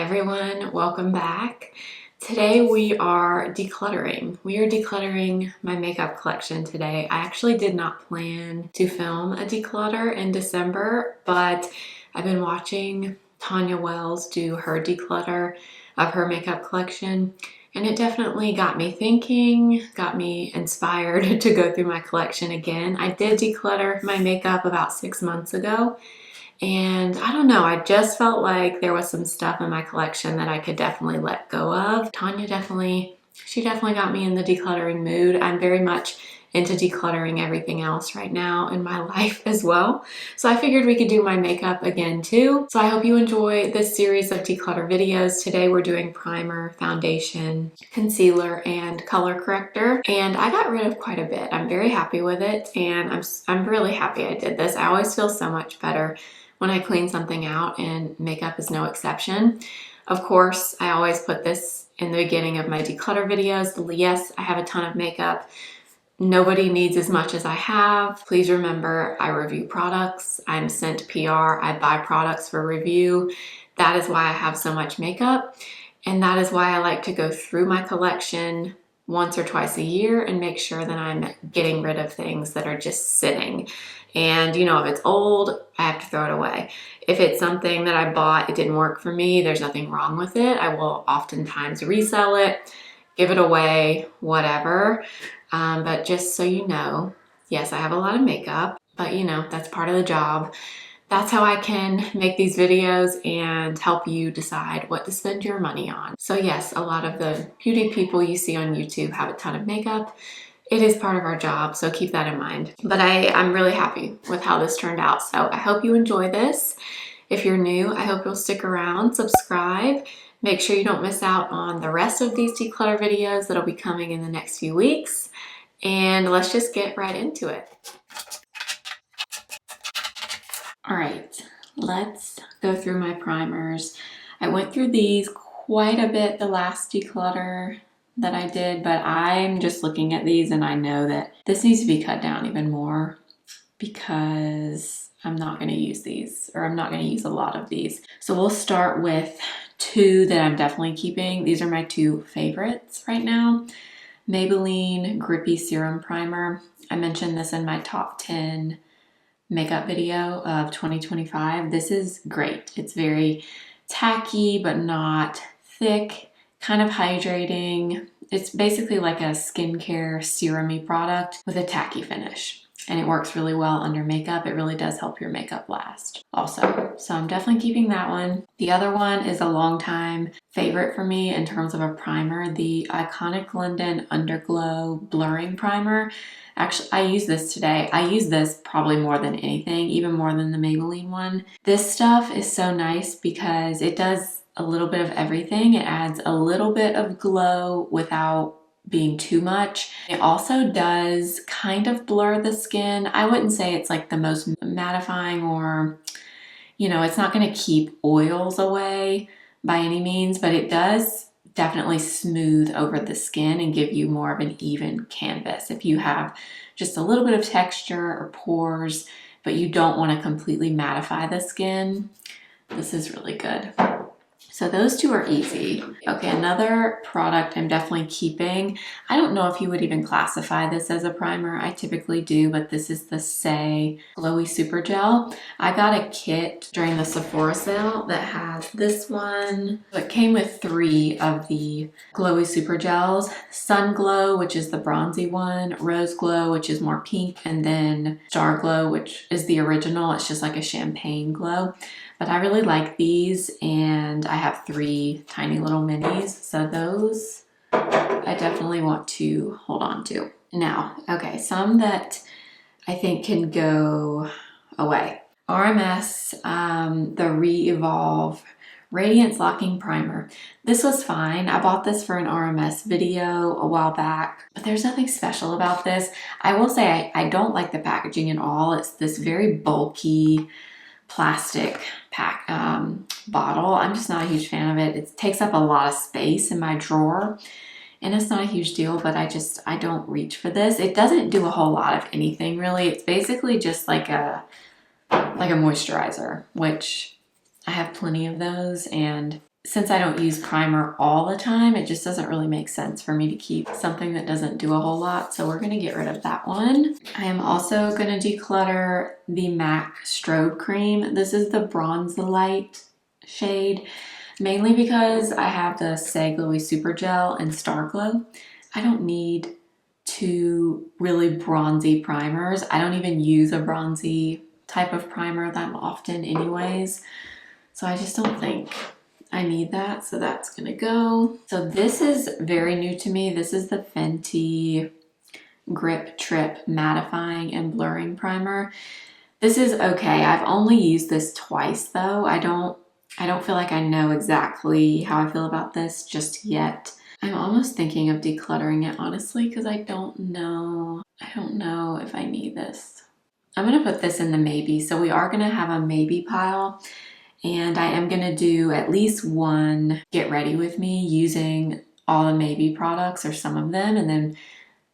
everyone, welcome back. Today we are decluttering. We are decluttering my makeup collection today. I actually did not plan to film a declutter in December, but I've been watching Tanya Wells do her declutter of her makeup collection, and it definitely got me thinking, got me inspired to go through my collection again. I did declutter my makeup about 6 months ago. And I don't know, I just felt like there was some stuff in my collection that I could definitely let go of. Tanya definitely got me in the decluttering mood. I'm very much into decluttering everything else right now in my life as well. So I figured we could do my makeup again too. So I hope you enjoy this series of declutter videos. Today we're doing primer, foundation, concealer, and color corrector. And I got rid of quite a bit. I'm very happy with it, and I'm really happy I did this. I always feel so much better when I clean something out, and makeup is no exception. Of course, I always put this in the beginning of my declutter videos. Yes, I have a ton of makeup. Nobody needs as much as I have. Please remember, I review products. I'm sent PR. I buy products for review. That is why I have so much makeup. And that is why I like to go through my collection once or twice a year and make sure that I'm getting rid of things that are just sitting. And you know, if it's old, I have to throw it away. If it's something that I bought, it didn't work for me, there's nothing wrong with it. I will oftentimes resell it, give it away, whatever. But just so you know, yes, I have a lot of makeup, but you know, that's part of the job. That's how I can make these videos and help you decide what to spend your money on. So yes, a lot of the beauty people you see on YouTube have a ton of makeup. It is part of our job, so keep that in mind. But I'm really happy with how this turned out, so I hope you enjoy this. If you're new, I hope you'll stick around, subscribe. Make sure you don't miss out on the rest of these declutter videos that'll be coming in the next few weeks. And let's just get right into it. All right, let's go through my primers. I went through these quite a bit the last declutter that I did, but I'm just looking at these and I know that this needs to be cut down even more because I'm not going to use these, or I'm not going to use a lot of these. So we'll start with two that I'm definitely keeping. These are my two favorites right now. Maybelline Grippy Serum Primer. I mentioned this in my top 10 makeup video of 2025. This is great. It's very tacky but not thick, kind of hydrating. It's basically like a skincare serum-y product with a tacky finish, and it works really well under makeup. It really does help your makeup last also. So I'm definitely keeping that one. The other one is a long-time favorite for me in terms of a primer, the Iconic London Underglow Blurring Primer. Actually, I use this today. I use this probably more than anything, even more than the Maybelline one. This stuff is so nice because it does a little bit of everything. It adds a little bit of glow without being too much. It also does kind of blur the skin. I wouldn't say it's like the most mattifying, or, you know, it's not going to keep oils away by any means, but it does definitely smooth over the skin and give you more of an even canvas. If you have just a little bit of texture or pores, but you don't want to completely mattify the skin, this is really good. So those two are easy. Okay, another product I'm definitely keeping. I don't know if you would even classify this as a primer. I typically do, but this is the Say Glowy Super Gel. I got a kit during the Sephora sale that has this one. It came with 3 of the Glowy Super Gels. Sun Glow, which is the bronzy one, Rose Glow, which is more pink, and then Star Glow, which is the original. It's just like a champagne glow. But I really like these, and I have 3 tiny little minis, so those I definitely want to hold on to. Now, okay, some that I think can go away. RMS, the Re-Evolve Radiance Locking Primer. This was fine. I bought this for an RMS video a while back, but there's nothing special about this. I will say I don't like the packaging at all. It's this very bulky plastic pack bottle. I'm just not a huge fan of it. It takes up a lot of space in my drawer, and it's not a huge deal, but I don't reach for this. It doesn't do a whole lot of anything really. It's basically just like a moisturizer, which I have plenty of those, and since I don't use primer all the time, it just doesn't really make sense for me to keep something that doesn't do a whole lot. So we're gonna get rid of that one. I am also gonna declutter the MAC Strobe Cream. This is the Bronzolite shade, mainly because I have the Stay Glowy Super Gel and Star Glow. I don't need two really bronzy primers. I don't even use a bronzy type of primer that often anyways. So I just don't think I need that, so that's gonna go. So this is very new to me. This is the Fenty Grip Trip Mattifying and Blurring Primer. This is okay. I've only used this twice though. I don't feel like I know exactly how I feel about this just yet. I'm almost thinking of decluttering it honestly because I don't know if I need this. I'm gonna put this in the maybe. So we are gonna have a maybe pile. And I am gonna do at least one get ready with me using all the maybe products or some of them, and then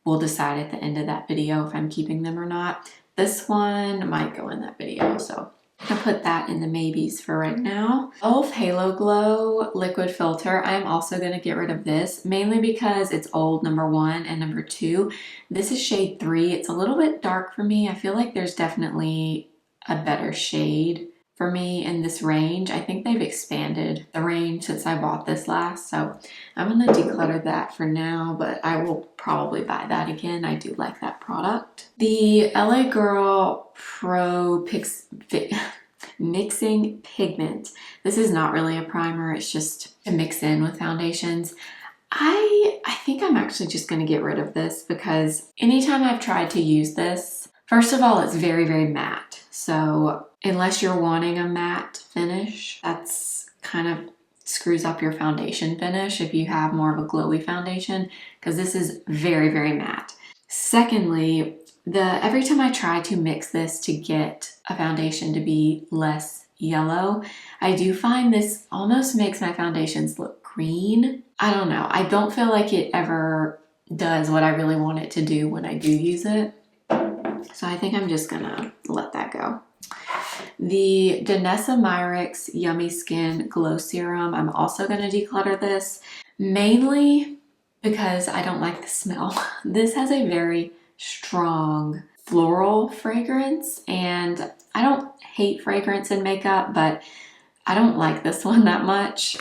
we'll decide at the end of that video if I'm keeping them or not. This one might go in that video, so I'll put that in the maybes for right now. e.l.f. Halo Glow Liquid Filter. I am also gonna get rid of this, mainly because it's old, number one, and number two, this is shade 3. It's a little bit dark for me. I feel like there's definitely a better shade for me in this range. I think they've expanded the range since I bought this last, so I'm gonna declutter that for now, but I will probably buy that again. I do like that product. The LA Girl Pro Mixing Pigment. This is not really a primer, it's just to mix in with foundations. I think I'm actually just gonna get rid of this because anytime I've tried to use this, first of all, it's very, very matte. So unless you're wanting a matte finish, that's kind of screws up your foundation finish if you have more of a glowy foundation, because this is very, very matte. Secondly, every time I try to mix this to get a foundation to be less yellow, I do find this almost makes my foundations look green. I don't know. I don't feel like it ever does what I really want it to do when I do use it. So I think I'm just gonna let that go. The Danessa Myricks Yummy Skin Glow Serum. I'm also gonna declutter this, mainly because I don't like the smell. This has a very strong floral fragrance, and I don't hate fragrance in makeup, but I don't like this one that much.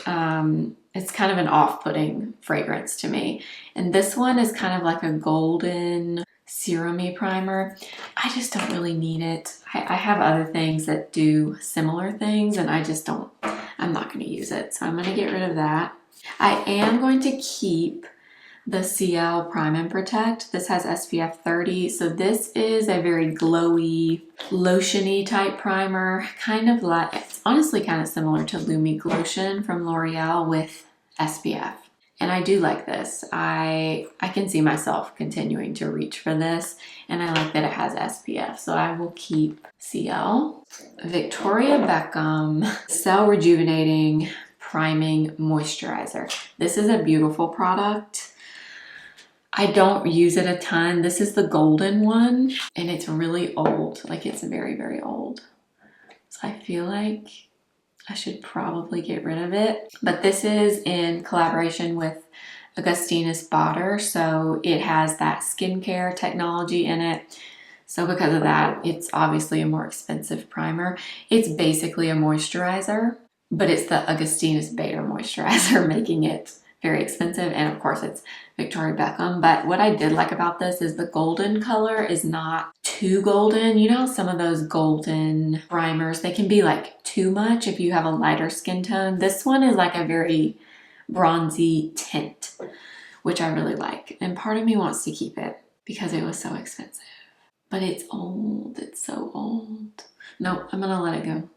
It's kind of an off-putting fragrance to me. And this one is kind of like a golden serum-y primer. I just don't really need it. I have other things that do similar things, and I'm not gonna use it. So I'm gonna get rid of that. I am going to keep the CL Prime and Protect. This has SPF 30. So this is a very glowy, lotiony type primer. Kind of like, it's honestly kind of similar to Lumi Glotion from L'Oreal with SPF. And I do like this. I can see myself continuing to reach for this, and I like that it has SPF, so I will keep CL. Victoria Beckham Cell Rejuvenating Priming Moisturizer. This is a beautiful product. I don't use it a ton. This is the golden one, and it's really old. Like, it's very, very old. So I feel like I should probably get rid of it. But this is in collaboration with Augustinus Bader, so it has that skincare technology in it. So because of that, it's obviously a more expensive primer. It's basically a moisturizer, but it's the Augustinus Bader moisturizer making it very expensive. And of course it's Victoria Beckham. But what I did like about this is the golden color is not too golden. You know, some of those golden primers, they can be like too much if you have a lighter skin tone. This one is like a very bronzy tint, which I really like. And part of me wants to keep it because it was so expensive. But it's old. It's so old. No, I'm gonna let it go.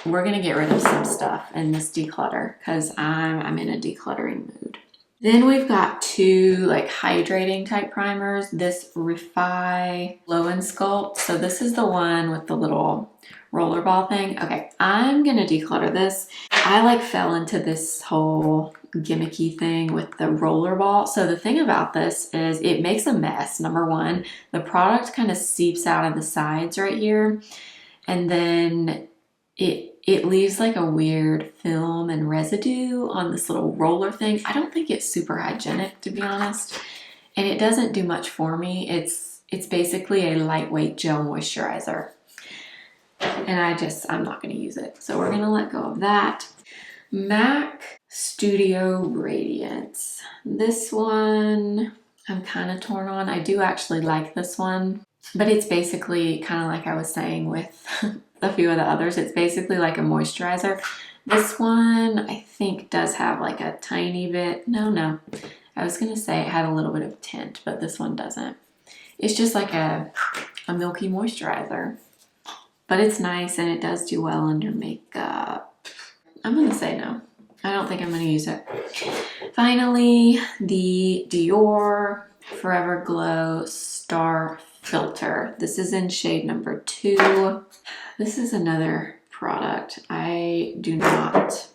We're gonna get rid of some stuff in this declutter because I'm in a decluttering mood. Then we've got two like hydrating type primers. This Refi Glow and Sculpt. So this is the one with the little rollerball thing. Okay, I'm gonna declutter this. I like fell into this whole gimmicky thing with the rollerball. So the thing about this is it makes a mess. Number one, the product kind of seeps out of the sides right here, and then it it leaves like a weird film and residue on this little roller thing. I don't think it's super hygienic, to be honest. And it doesn't do much for me. It's basically a lightweight gel moisturizer. And I'm not going to use it. So we're going to let go of that. MAC Studio Radiance. This one I'm kind of torn on. I do actually like this one, but it's basically kind of like I was saying with a few of the others. It's basically like a moisturizer. This one I think does have like a tiny bit, no. I was going to say it had a little bit of tint, but this one doesn't. It's just like a milky moisturizer, but it's nice and it does do well under makeup. I'm going to say no. I don't think I'm going to use it. Finally, the Dior Forever Glow Star Filter. This is in shade number 2. This is another product I do not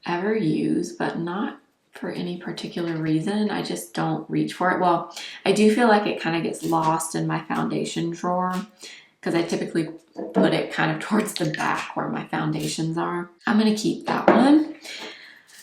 ever use, but not for any particular reason. I just don't reach for it. Well, I do feel like it kind of gets lost in my foundation drawer because I typically put it kind of towards the back where my foundations are. I'm going to keep that one.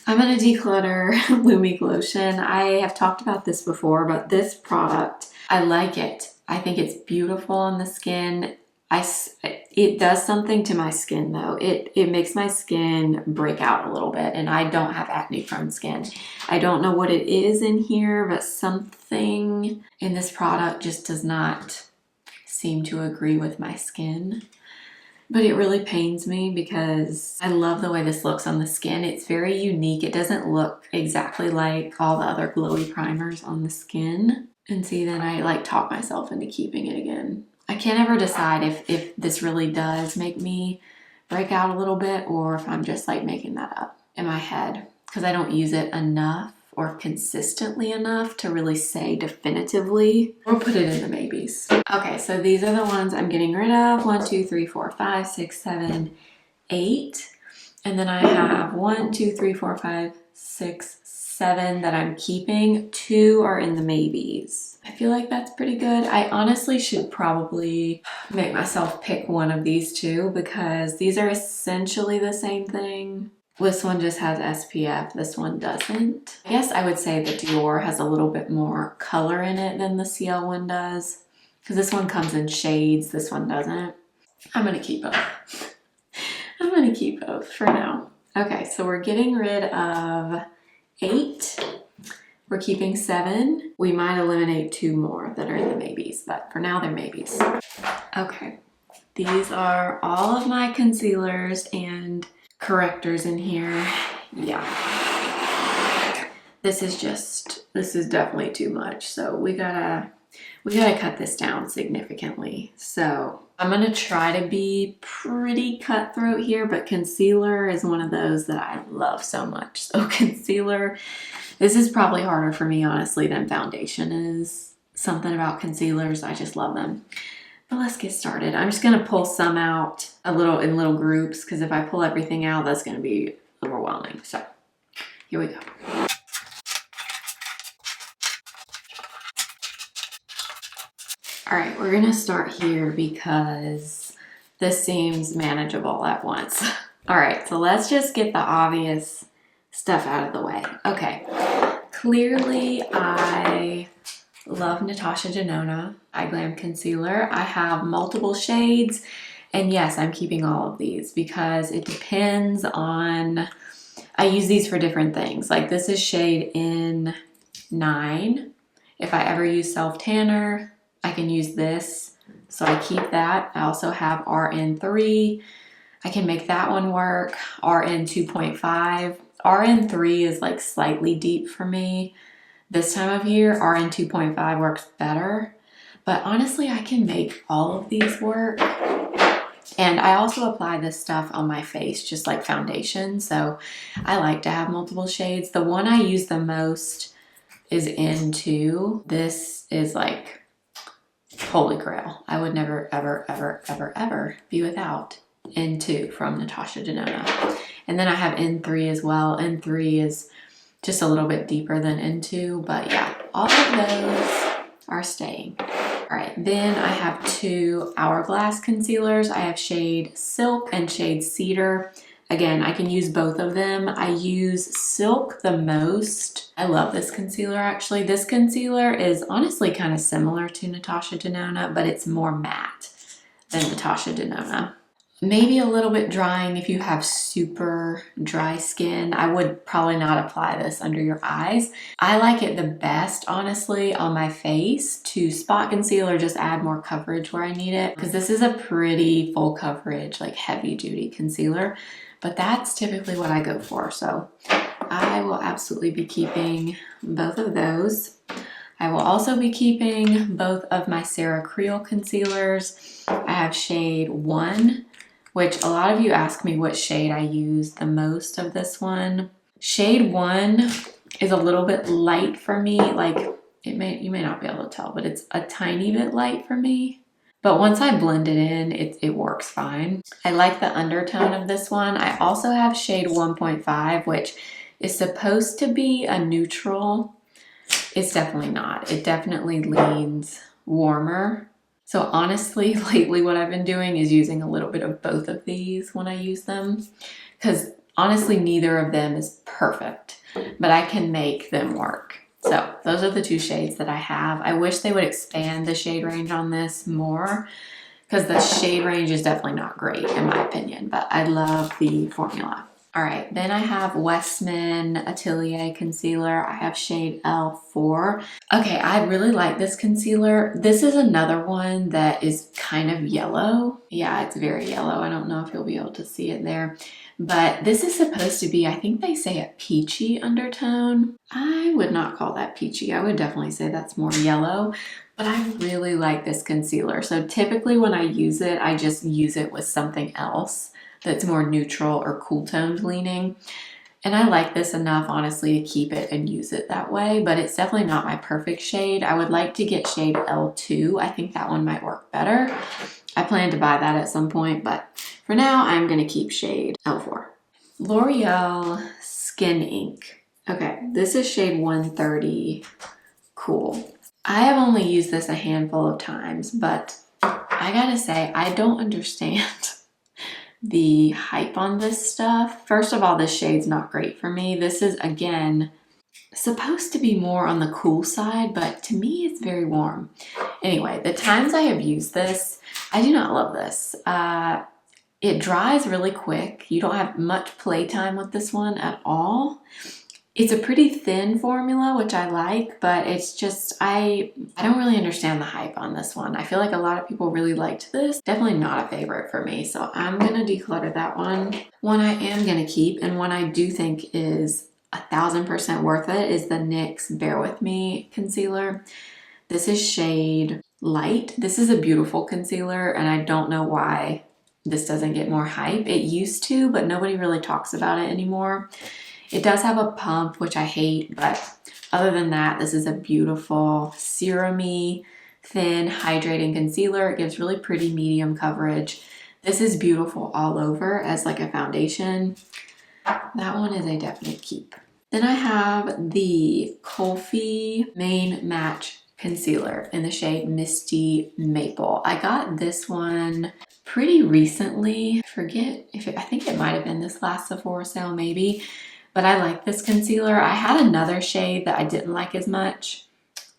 I'm going to declutter Lumi Glotion. I have talked about this before, but this product, I like it. I think it's beautiful on the skin. It does something to my skin though. It makes my skin break out a little bit, and I don't have acne prone skin. I don't know what it is in here, but something in this product just does not seem to agree with my skin. But it really pains me because I love the way this looks on the skin. It's very unique. It doesn't look exactly like all the other glowy primers on the skin. And see, then I like talk myself into keeping it again. I can't ever decide if this really does make me break out a little bit or if I'm just like making that up in my head because I don't use it enough or consistently enough to really say definitively or put it in the maybes. Okay, so these are the ones I'm getting rid of. 1, 2, 3, 4, 5, 6, 7, 8. And then I have 1, 2, 3, 4, 5, 6, 7 that I'm keeping. 2 are in the maybes. I feel like that's pretty good. I honestly should probably make myself pick one of these two because these are essentially the same thing. This one just has SPF, this one doesn't. I guess I would say the Dior has a little bit more color in it than the CL one does because this one comes in shades, this one doesn't. I'm gonna keep both. I'm gonna keep both for now. Okay, so we're getting rid of 8. We're keeping 7. We might eliminate 2 more that are in the maybes, but for now they're maybes. Okay, these are all of my concealers and correctors in here. Yeah. This is definitely too much. So we gotta cut this down significantly. So I'm gonna try to be pretty cutthroat here, but concealer is one of those that I love so much. So concealer, this is probably harder for me honestly than foundation is. Something about concealers, I just love them. But let's get started. I'm just gonna pull some out in little groups because if I pull everything out, that's gonna be overwhelming. So here we go. All right, we're gonna start here because this seems manageable at once. All right, so let's just get the obvious stuff out of the way. Okay, clearly I love Natasha Denona Eye Glam Concealer. I have multiple shades, and yes, I'm keeping all of these because it depends on, I use these for different things. Like this is shade N9. If I ever use self-tanner, I can use this, so I keep that. I also have RN3. I can make that one work. RN 2.5. RN3 is like slightly deep for me. This time of year, RN 2.5 works better, but honestly, I can make all of these work. And I also apply this stuff on my face, just like foundation, so I like to have multiple shades. The one I use the most is N2. This is like holy grail. I would never, ever, ever, ever, ever be without N2 from Natasha Denona. And then I have N3 as well. N3 is just a little bit deeper than N2, but yeah, all of those are staying. All right, then I have two Hourglass concealers. I have shade Silk and shade Cedar. Again, I can use both of them. I use Silk the most. I love this concealer actually. This concealer is honestly kind of similar to Natasha Denona, but it's more matte than Natasha Denona. Maybe a little bit drying if you have super dry skin. I would probably not apply this under your eyes. I like it the best, honestly, on my face to spot conceal or just add more coverage where I need it, because this is a pretty full coverage, like heavy duty concealer, but that's typically what I go for. So I will absolutely be keeping both of those. I will also be keeping both of my Sarah Creel concealers. I have shade 1, which a lot of you ask me what shade I use the most of this one. Shade 1 is a little bit light for me. Like you may not be able to tell, but it's a tiny bit light for me. But once I blend it in, it works fine. I like the undertone of this one. I also have shade 1.5, which is supposed to be a neutral. It's definitely not. It definitely leans warmer. So honestly, lately what I've been doing is using a little bit of both of these when I use them, because honestly, neither of them is perfect, but I can make them work. So those are the two shades that I have. I wish they would expand the shade range on this more, because the shade range is definitely not great in my opinion, but I love the formula. All right, then I have Westman Atelier concealer. I have shade L4. Okay, I really like this concealer. This is another one that is kind of yellow. Yeah, it's very yellow. I don't know if you'll be able to see it there, but this is supposed to be, I think they say, a peachy undertone. I would not call that peachy. I would definitely say that's more yellow, but I really like this concealer. So typically when I use it, I just use it with something else that's more neutral or cool toned leaning. And I like this enough, honestly, to keep it and use it that way, but it's definitely not my perfect shade. I would like to get shade L2. I think that one might work better. I plan to buy that at some point, but for now, I'm gonna keep shade L4. L'Oreal Skin Ink. Okay, this is shade 130 Cool. I have only used this a handful of times, but I gotta say, I don't understand the hype on this stuff. First of all, this shade's not great for me. This is, again, supposed to be more on the cool side, but to me it's very warm. Anyway, the times I have used this, I do not love this. It dries really quick. You don't have much playtime with this one at all. It's a pretty thin formula, which I like, but it's just, I don't really understand the hype on this one. I feel like a lot of people really liked this. Definitely not a favorite for me, so I'm gonna declutter that one. One I am gonna keep, and one I do think is 1000% worth it, is the NYX Bear With Me concealer. This is shade Light. This is a beautiful concealer, and I don't know why this doesn't get more hype. It used to, but nobody really talks about it anymore. It does have a pump, which I hate, but other than that, this is a beautiful serum-y, thin, hydrating concealer. It gives really pretty medium coverage. This is beautiful all over as like a foundation. That one is a definite keep. Then I have the Colfi Main Match Concealer in the shade Misty Maple. I got this one pretty recently. I think it might have been this last Sephora sale maybe. But I like this concealer. I had another shade that I didn't like as much,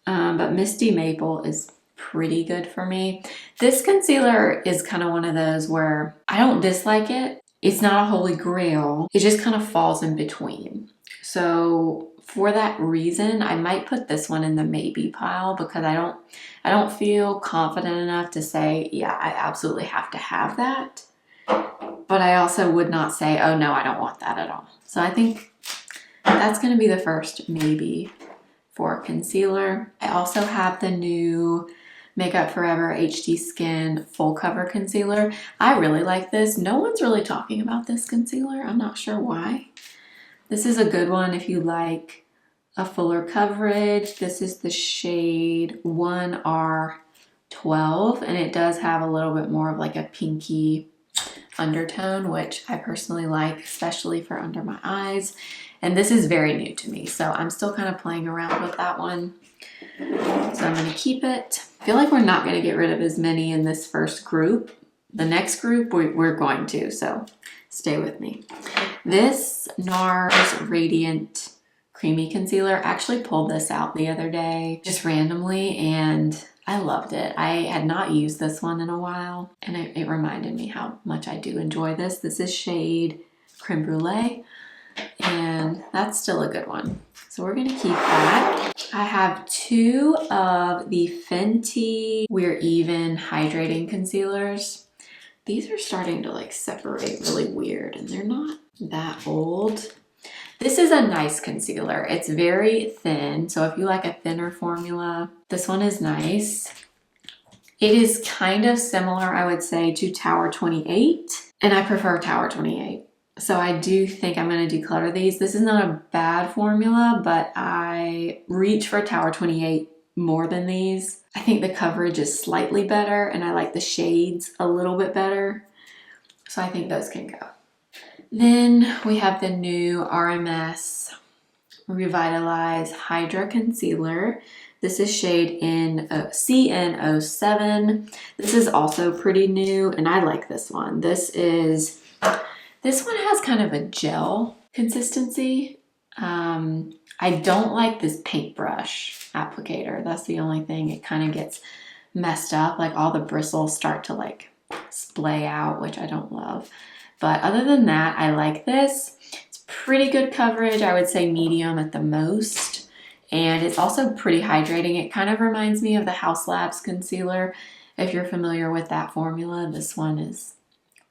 but Misty Maple is pretty good for me. This concealer is kind of one of those where I don't dislike it. It's not a holy grail. It just kind of falls in between. So for that reason, I might put this one in the maybe pile, because I don't feel confident enough to say, yeah, I absolutely have to have that. But I also would not say, oh no, I don't want that at all. So I think that's going to be the first maybe for concealer. I also have the new Makeup Forever HD Skin Full Cover Concealer. I really like this. No one's really talking about this concealer. I'm not sure why. This is a good one if you like a fuller coverage. This is the shade 1R12, and it does have a little bit more of like a pinky undertone, which I personally like, especially for under my eyes. And this is very new to me, so I'm still kind of playing around with that one. So I'm going to keep it. I feel like we're not going to get rid of as many in this first group. The next group, we're going to, so stay with me. This NARS Radiant Creamy Concealer, I actually pulled this out the other day, just randomly, and I loved it. I had not used this one in a while, and it reminded me how much I do enjoy this. This is shade Creme Brulee, and that's still a good one. So we're gonna keep that. I have two of the Fenty We're Even Hydrating Concealers. These are starting to like separate really weird, and they're not that old. This is a nice concealer. It's very thin, so if you like a thinner formula, this one is nice. It is kind of similar, I would say, to Tower 28, and I prefer Tower 28. So I do think I'm going to declutter these. This is not a bad formula, but I reach for Tower 28 more than these. I think the coverage is slightly better, and I like the shades a little bit better. So I think those can go. Then we have the new RMS Revitalize Hydra Concealer. This is shade CN07. This is also pretty new, and I like this one. This one has kind of a gel consistency. I don't like this paintbrush applicator. That's the only thing. It kind of gets messed up. Like all the bristles start to like splay out, which I don't love. But other than that, I like this. It's pretty good coverage. I would say medium at the most. And it's also pretty hydrating. It kind of reminds me of the Haus Labs concealer. If you're familiar with that formula, this one is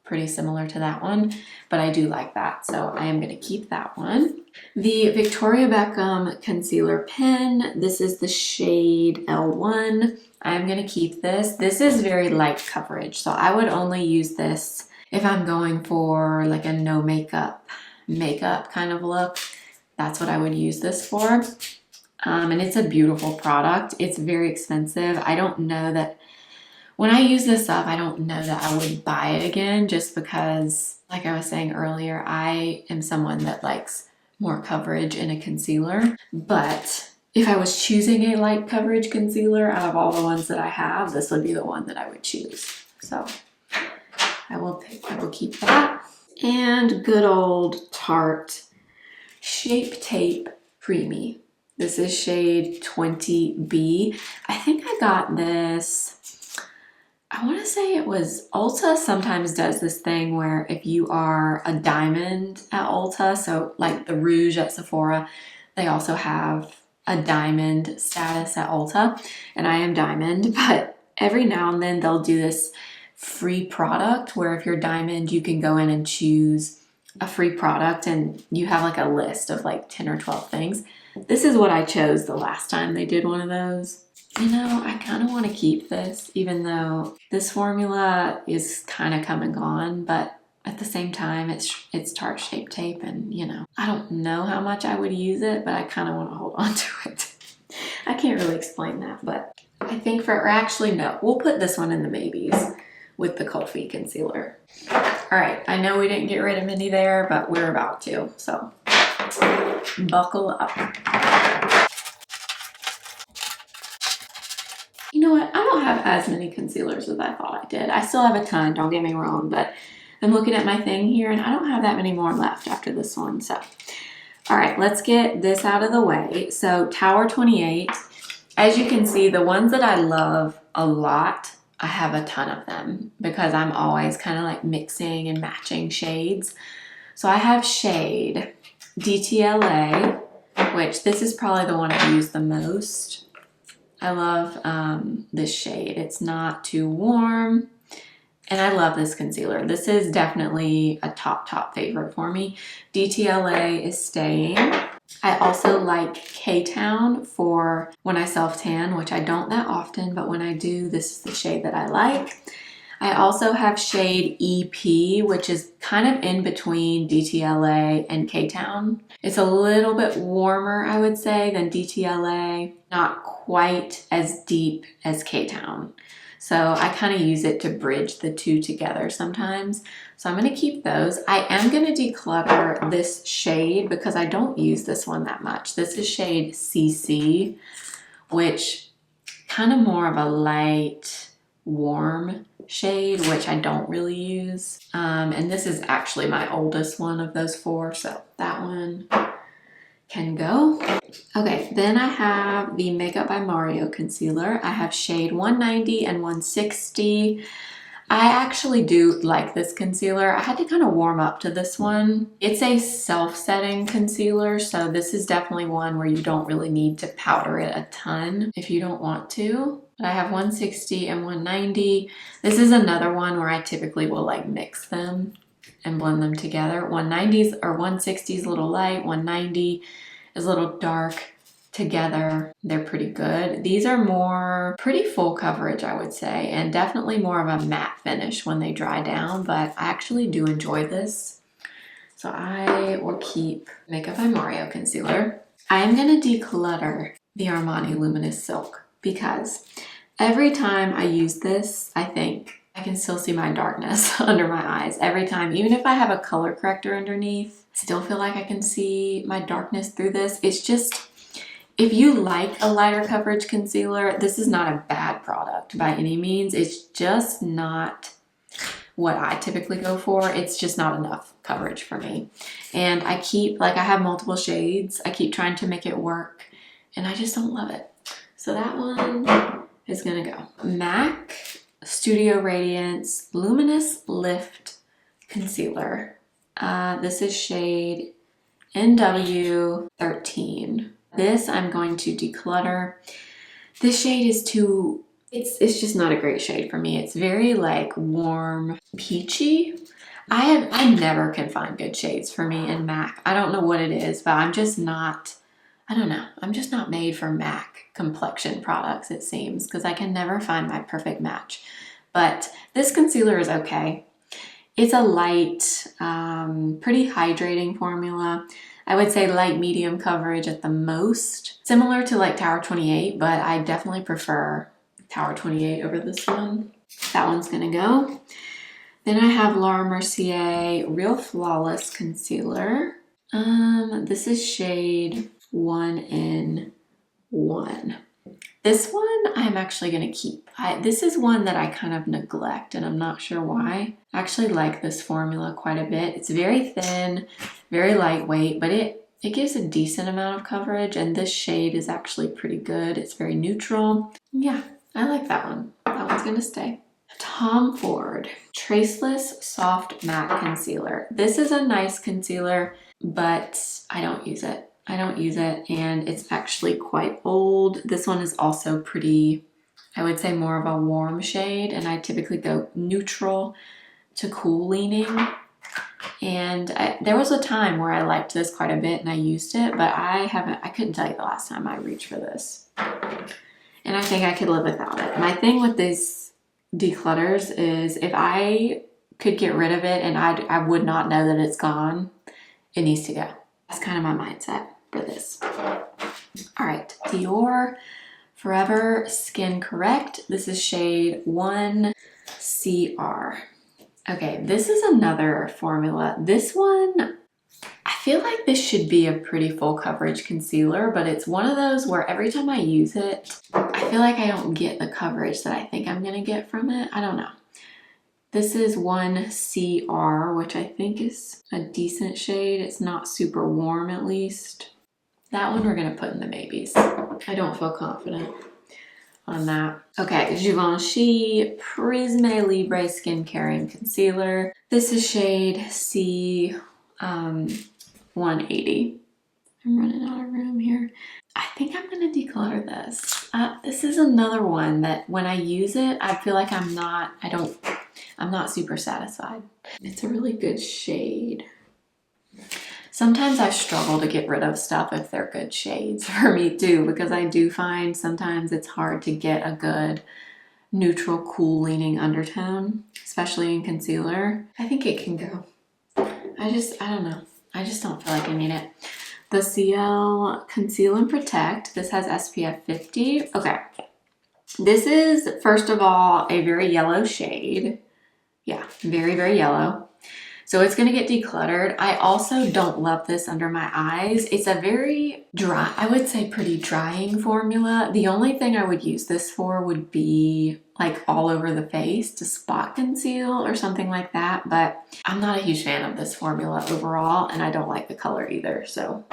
pretty similar to that one, but I do like that, so I am going to keep that one. The Victoria Beckham Concealer Pen, this is the shade L1. I am going to keep this. This is very light coverage, so I would only use this if I'm going for like a no makeup kind of look. That's what I would use this for. And it's a beautiful product. It's very expensive. I don't know that when I use this up, I don't know that I would buy it again, just because, like I was saying earlier, I am someone that likes more coverage in a concealer. But if I was choosing a light coverage concealer out of all the ones that I have, this would be the one that I would choose. So I will keep that. And good old Tarte Shape Tape Creamy. This is shade 20B. I think I got this, I want to say it was Ulta sometimes does this thing where if you are a diamond at Ulta, so like the Rouge at Sephora, they also have a diamond status at Ulta, and I am diamond, but every now and then they'll do this free product where if you're diamond, you can go in and choose a free product and you have like a list of like 10 or 12 things. This is what I chose the last time they did one of those. You know, I kind of want to keep this, even though this formula is kind of come and gone, but at the same time, it's Tarte Shape Tape, and you know, I don't know how much I would use it, but I kind of want to hold on to it. I can't really explain that, but I think or actually no, we'll put this one in the maybes with the Kulfi concealer. All right, I know we didn't get rid of any there, but we're about to, so buckle up. You know what? I don't have as many concealers as I thought I did. I still have a ton, don't get me wrong, but I'm looking at my thing here and I don't have that many more left after this one. So, all right, let's get this out of the way. So Tower 28, as you can see, the ones that I love a lot, I have a ton of them because I'm always kind of like mixing and matching shades. So I have shade DTLA, which this is probably the one I use the most. I love this shade. It's not too warm, and I love this concealer. This is definitely a top favorite for me. DTLA is staying. I also like K-Town for when I self-tan, which I don't that often, but when I do, this is the shade that I like. I also have shade EP, which is kind of in between DTLA and K-Town. It's a little bit warmer, I would say, than DTLA. Not quite as deep as K-Town. So I kind of use it to bridge the two together sometimes. So I'm going to keep those. I am going to declutter this shade because I don't use this one that much. This is shade CC, which kind of more of a light, warm shade, which I don't really use. And this is actually my oldest one of those four, so that one can go. Okay, then I have the Makeup by Mario concealer. I have shade 190 and 160. I actually do like this concealer. I had to kind of warm up to this one. It's a self-setting concealer, so this is definitely one where you don't really need to powder it a ton if you don't want to. But I have 160 and 190. This is another one where I typically will like mix them and blend them together. 190s or 160 is a little light, 190 is a little dark. Together, they're pretty good. These are more pretty full coverage, I would say, and definitely more of a matte finish when they dry down, but I actually do enjoy this. So I will keep Makeup by Mario concealer. I am going to declutter the Armani Luminous Silk because every time I use this, I think I can still see my darkness under my eyes. Every time, even if I have a color corrector underneath, I still feel like I can see my darkness through this. It's just, if you like a lighter coverage concealer, this is not a bad product by any means. It's just not what I typically go for. It's just not enough coverage for me. And I keep, like I have multiple shades. I keep trying to make it work and I just don't love it. So that one is gonna go. MAC Studio Radiance Luminous Lift Concealer. This is shade NW13. This I'm going to declutter. This shade is too, it's just not a great shade for me. It's very like warm, peachy. I never can find good shades for me in MAC. I don't know what it is, but I'm just not, I don't know. I'm just not made for MAC complexion products, it seems, because I can never find my perfect match. But this concealer is okay. It's a light, pretty hydrating formula. I would say light medium coverage at the most. Similar to like Tower 28, but I definitely prefer Tower 28 over this one. That one's gonna go. Then I have Laura Mercier Real Flawless Concealer. This is shade 1 in 1. This one I'm actually gonna keep. This is one that I kind of neglect and I'm not sure why. I actually like this formula quite a bit. It's very thin, very lightweight, but it gives a decent amount of coverage and this shade is actually pretty good. It's very neutral. Yeah, I like that one. That one's gonna stay. Tom Ford Traceless Soft Matte Concealer. This is a nice concealer, but I don't use it. I don't use it and it's actually quite old. This one is also pretty, I would say more of a warm shade and I typically go neutral to cool leaning. And there was a time where I liked this quite a bit and I used it, but I couldn't tell you the last time I reached for this. And I think I could live without it. My thing with these declutters is if I could get rid of it and I would not know that it's gone, it needs to go. That's kind of my mindset for this. All right, Dior Forever Skin Correct. This is shade 1CR. Okay, this is another formula. This one, I feel like this should be a pretty full coverage concealer, but it's one of those where every time I use it, I feel like I don't get the coverage that I think I'm gonna get from it. I don't know. This is 1CR, which I think is a decent shade. It's not super warm at least. That one we're gonna put in the maybes. I don't feel confident on that. Okay, Givenchy Prisme Libre Skin Caring Concealer. This is shade C180. I'm running out of room here. I think I'm gonna declutter this. This is another one that when I use it, I feel like I'm not super satisfied. It's a really good shade. Sometimes I struggle to get rid of stuff if they're good shades for me too, because I do find sometimes it's hard to get a good neutral, cool leaning undertone, especially in concealer. I think it can go. I don't know. I just don't feel like I need it. The Ciel Conceal and Protect. This has SPF 50. Okay. This is, first of all, a very yellow shade. Yeah, very, very yellow. So it's gonna get decluttered. I also don't love this under my eyes. It's a very dry, I would say pretty drying formula. The only thing I would use this for would be like all over the face to spot conceal or something like that. But I'm not a huge fan of this formula overall, and I don't like the color either. So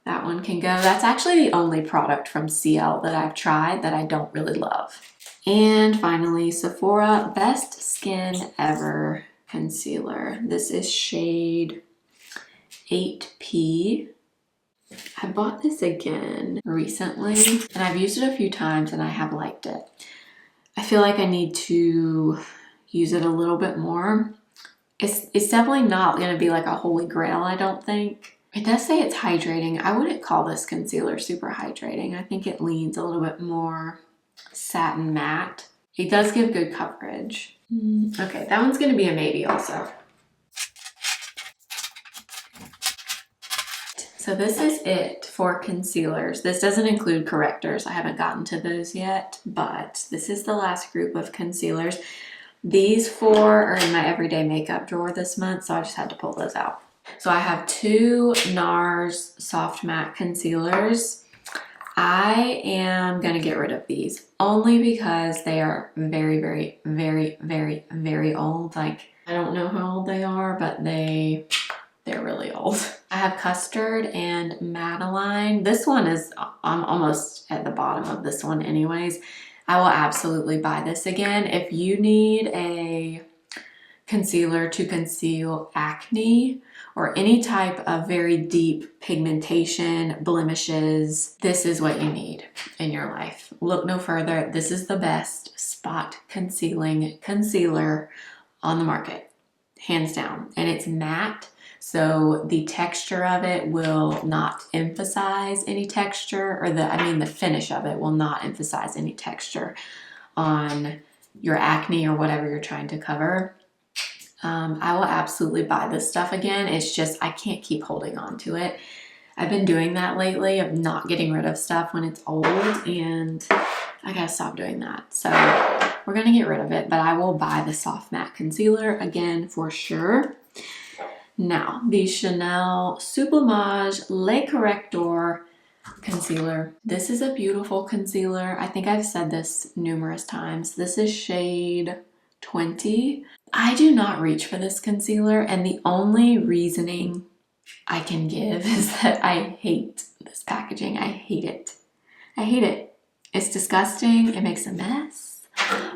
that one can go. That's actually the only product from CL that I've tried that I don't really love. And finally, Sephora Best Skin Ever Concealer. This is shade 8P. I bought this again recently, and I've used it a few times and I have liked it. I feel like I need to use it a little bit more. It's definitely not going to be like a holy grail, I don't think. It does say it's hydrating. I wouldn't call this concealer super hydrating. I think it leans a little bit more satin matte. It does give good coverage. Okay, that one's going to be a maybe also. So this is it for concealers. This doesn't include correctors. I haven't gotten to those yet, but this is the last group of concealers. These 4 are in my everyday makeup drawer this month, so I just had to pull those out. So I have 2 NARS Soft Matte Concealers. I am gonna get rid of these only because they are very, very, very, very, very old. Like, I don't know how old they are, but they're really old. I have Custard and Madeline. This one is, I'm almost at the bottom of this one anyways. I will absolutely buy this again. If you need a concealer to conceal acne or any type of very deep pigmentation, blemishes, this is what you need in your life. Look no further. This is the best spot concealing concealer on the market, hands down. And it's matte, so the texture of it will not emphasize any texture, or the finish of it will not emphasize any texture on your acne or whatever you're trying to cover. I will absolutely buy this stuff again. It's just, I can't keep holding on to it. I've been doing that lately of not getting rid of stuff when it's old, and I gotta stop doing that. So we're gonna get rid of it, but I will buy the Soft Matte Concealer again for sure. Now, the Chanel Sublimage Le Corrector Concealer. This is a beautiful concealer. I think I've said this numerous times. This is shade 20. I do not reach for this concealer, and the only reasoning I can give is that I hate this packaging. I hate it. I hate it. It's disgusting. It makes a mess.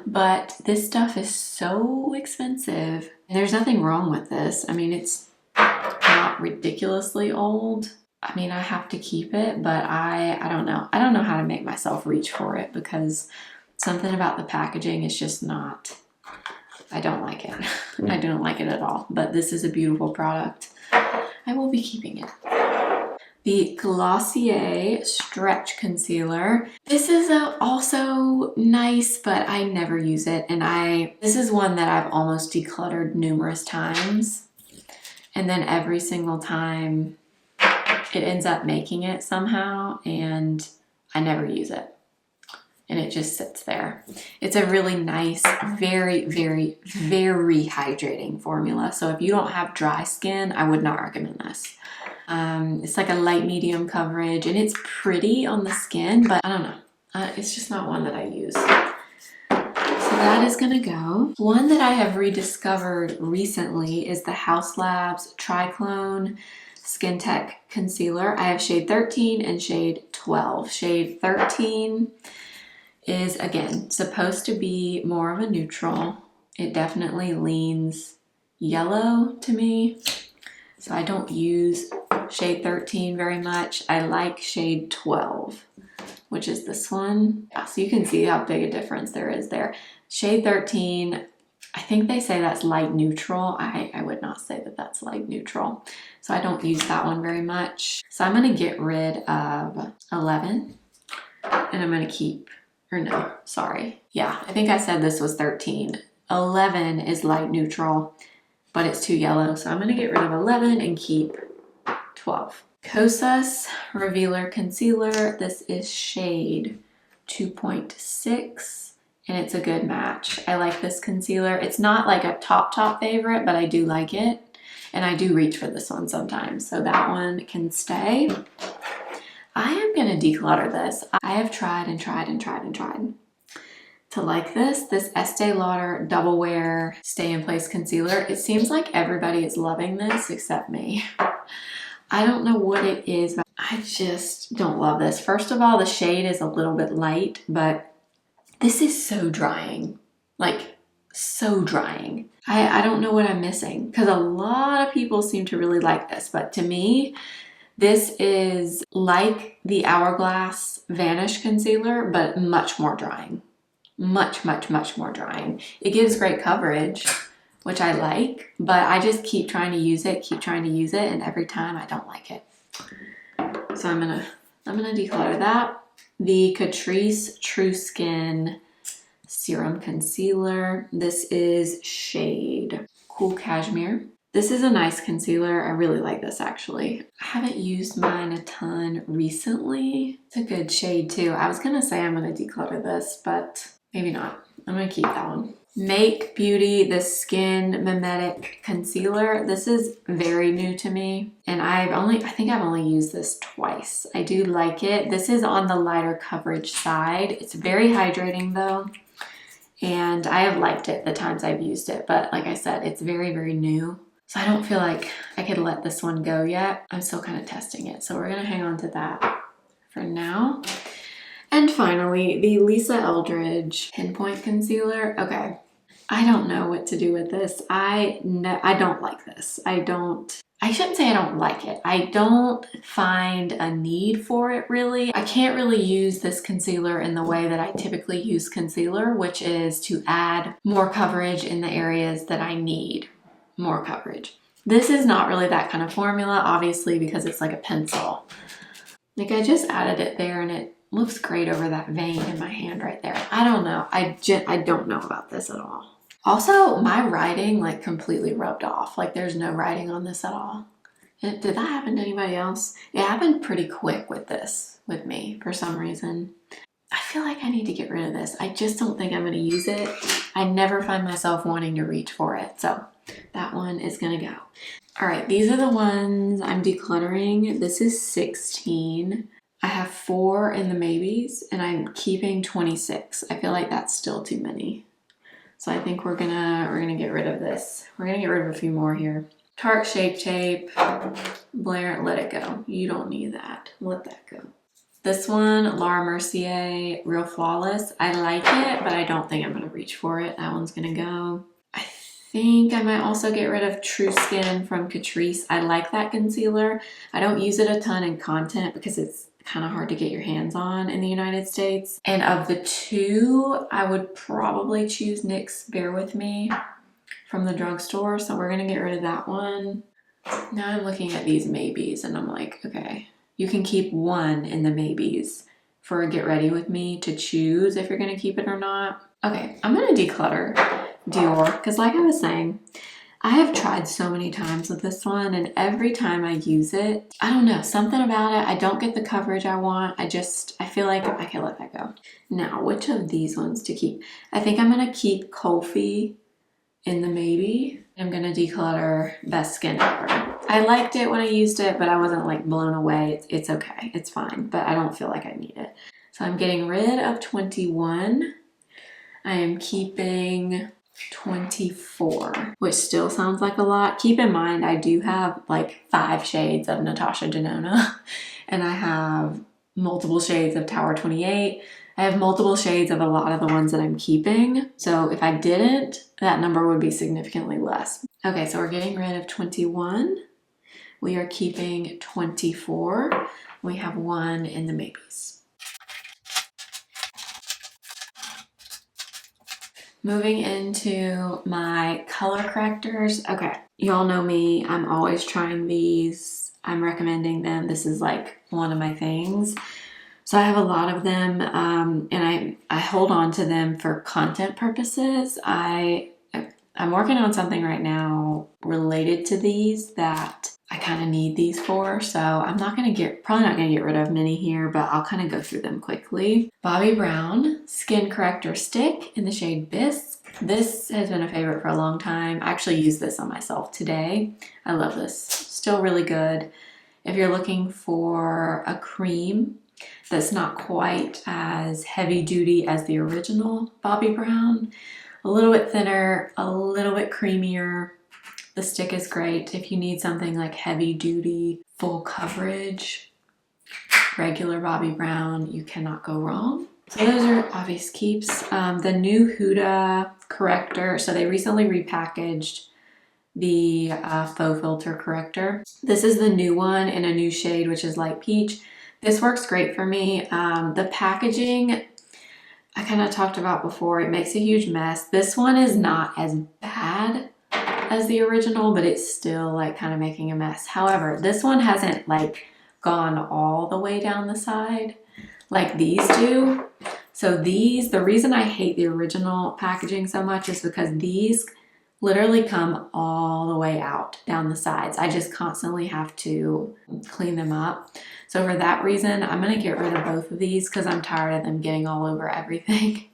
But this stuff is so expensive. And there's nothing wrong with this. I mean, it's not ridiculously old. I mean, I have to keep it, but I don't know. I don't know how to make myself reach for it because something about the packaging is just not, I don't like it. I don't like it at all, but this is a beautiful product. I will be keeping it. The Glossier Stretch Concealer. This is also nice, but I never use it. And this is one that I've almost decluttered numerous times. And then every single time it ends up making it somehow, and I never use it. And it just sits there. It's a really nice, very, very, very hydrating formula. So if you don't have dry skin, I would not recommend this. It's like a light medium coverage, and it's pretty on the skin, but I don't know. It's just not one that I use. So that is gonna go. One that I have rediscovered recently is the Haus Labs Triclone Skin Tech Concealer. I have shade 13 and shade 12. Shade 13 is, again, supposed to be more of a neutral. It definitely leans yellow to me, so I don't use shade 13 very much. I like shade 12, which is this one. Yeah, so you can see how big a difference there is there. Shade 13, I think they say that's light neutral. I would not say that that's light neutral, so I don't use that one very much. So I'm gonna get rid of 11, and I'm gonna keep, or no, sorry. Yeah, I think I said this was 13. 11 is light neutral, but it's too yellow, so I'm gonna get rid of 11 and keep 12. Kosas Revealer Concealer. This is shade 2.6, and it's a good match. I like this concealer. It's not like a top favorite, but I do like it. And I do reach for this one sometimes, so that one can stay. I am gonna declutter this. I have tried and tried and tried and tried to like this Estee Lauder Double Wear Stay in Place Concealer. It seems like everybody is loving this except me. I don't know what it is, but I just don't love this. First of all, the shade is a little bit light, but this is so drying. Like, so drying. I don't know what I'm missing, because a lot of people seem to really like this, but to me, this is like the Hourglass Vanish Concealer, but much more drying. Much, much, much more drying. It gives great coverage, which I like, but I just keep trying to use it, and every time I don't like it. So I'm gonna declutter that. The Catrice True Skin Serum Concealer. This is shade Cool Cashmere. This is a nice concealer. I really like this actually. I haven't used mine a ton recently. It's a good shade too. I was gonna say I'm gonna declutter this, but maybe not. I'm gonna keep that one. Make Beauty, the Skin Mimetic Concealer. This is very new to me, and I think I've only used this twice. I do like it. This is on the lighter coverage side. It's very hydrating though, and I have liked it the times I've used it, but like I said, it's very, very new. So I don't feel like I could let this one go yet. I'm still kind of testing it, so we're gonna hang on to that for now. And finally, the Lisa Eldridge Pinpoint Concealer. Okay, I don't know what to do with this. I don't like this. I shouldn't say I don't like it. I don't find a need for it really. I can't really use this concealer in the way that I typically use concealer, which is to add more coverage in the areas that I need more coverage. This is not really that kind of formula, obviously, because it's like a pencil. Like, I just added it there and it looks great over that vein in my hand right there. I don't know. I don't know about this at all. Also, my writing like completely rubbed off. Like, there's no writing on this at all. Did that happen to anybody else? It happened pretty quick with me for some reason. I feel like I need to get rid of this. I just don't think I'm going to use it. I never find myself wanting to reach for it. So that one is going to go. All right, these are the ones I'm decluttering. This is 16. I have 4 in the maybes, and I'm keeping 26. I feel like that's still too many. So I think we're gonna get rid of this. We're gonna get rid of a few more here. Tarte Shape Tape. Blair, let it go. You don't need that. Let that go. This one, Laura Mercier Real Flawless. I like it, but I don't think I'm gonna reach for it. That one's gonna go. I think I might also get rid of True Skin from Catrice. I like that concealer. I don't use it a ton in content because it's kind of hard to get your hands on in the United States. And of the two, I would probably choose NYX Bear With Me from the drugstore. So we're gonna get rid of that one. Now I'm looking at these maybes and I'm like, okay, you can keep one in the maybes for a Get Ready With Me to choose if you're gonna keep it or not. Okay, I'm gonna declutter Dior, because like I was saying, I have tried so many times with this one, and every time I use it, I don't know, something about it, I don't get the coverage I want. I feel like I can let that go. Now, which of these ones to keep? I think I'm gonna keep Colfi in the maybe. I'm gonna declutter Best Skin Ever. I liked it when I used it, but I wasn't like blown away. It's okay, it's fine, but I don't feel like I need it. So I'm getting rid of 21. I am keeping 24, which still sounds like a lot. Keep in mind, I do have like 5 shades of Natasha Denona, and I have multiple shades of Tower 28. I have multiple shades of a lot of the ones that I'm keeping. So if I didn't, that number would be significantly less. Okay, so we're getting rid of 21. We are keeping 24. We have 1 in the maybes. Moving into my color correctors. Okay, y'all know me. I'm always trying these. I'm recommending them. This is like one of my things. So I have a lot of them, and I hold on to them for content purposes. I'm working on something right now related to these that I kind of need these for. So I'm probably not gonna get rid of many here, but I'll kind of go through them quickly. Bobbi Brown Skin Corrector Stick in the shade Bisque. This has been a favorite for a long time. I actually used this on myself today. I love this. Still really good. If you're looking for a cream that's not quite as heavy duty as the original Bobbi Brown, a little bit thinner, a little bit creamier, the stick is great. If you need something like heavy duty, full coverage, regular Bobbi Brown, you cannot go wrong. So those are obvious keeps. The new Huda corrector, so they recently repackaged the faux filter corrector. This is the new one in a new shade, which is light peach. This works great for me. The packaging, I kind of talked about before, it makes a huge mess. This one is not as bad as the original, but it's still like kind of making a mess. However, this one hasn't like gone all the way down the side like these do. So these, the reason I hate the original packaging so much is because these literally come all the way out down the sides. I just constantly have to clean them up. So for that reason, I'm gonna get rid of both of these because I'm tired of them getting all over everything.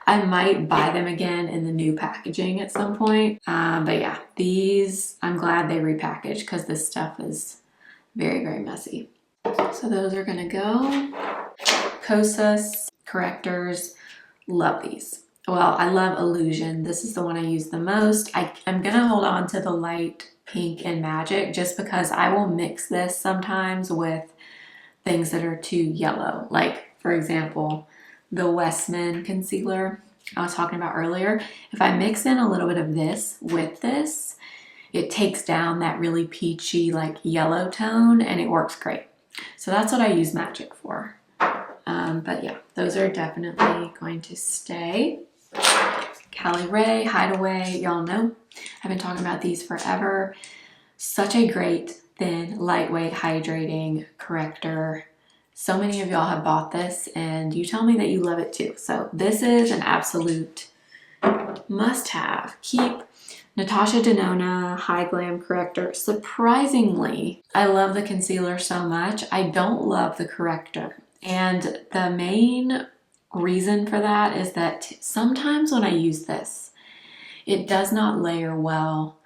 I might buy them again in the new packaging at some point. But yeah, these, I'm glad they repackaged because this stuff is very, very messy. So those are gonna go. Kosas correctors, love these. Well, I love Illusion. This is the one I use the most. I'm gonna hold on to the light pink and magic just because I will mix this sometimes with things that are too yellow. Like for example, the Westman concealer I was talking about earlier. If I mix in a little bit of this with this, it takes down that really peachy like yellow tone and it works great. So that's what I use magic for. But yeah, those are definitely going to stay. Cali Ray, Hideaway, y'all know. I've been talking about these forever. Such a great, thin, lightweight, hydrating corrector. So many of y'all have bought this and you tell me that you love it too. So this is an absolute must-have. Keep Natasha Denona High Glam Corrector. Surprisingly, I love the concealer so much. I don't love the corrector. And the main reason for that is that sometimes when I use this, it does not layer well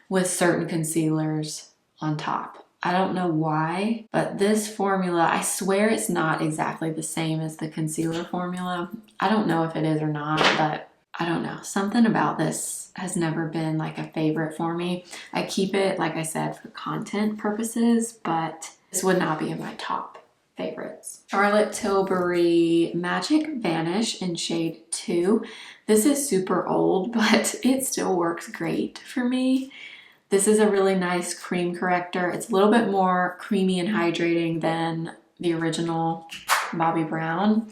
with certain concealers on top. I don't know why, but this formula, I swear it's not exactly the same as the concealer formula. I don't know if it is or not, but I don't know. Something about this has never been like a favorite for me. I keep it, like I said, for content purposes, but this would not be in my top favorites. Charlotte Tilbury Magic Vanish in shade 2. This is super old, but it still works great for me. This is a really nice cream corrector. It's a little bit more creamy and hydrating than the original Bobbi Brown.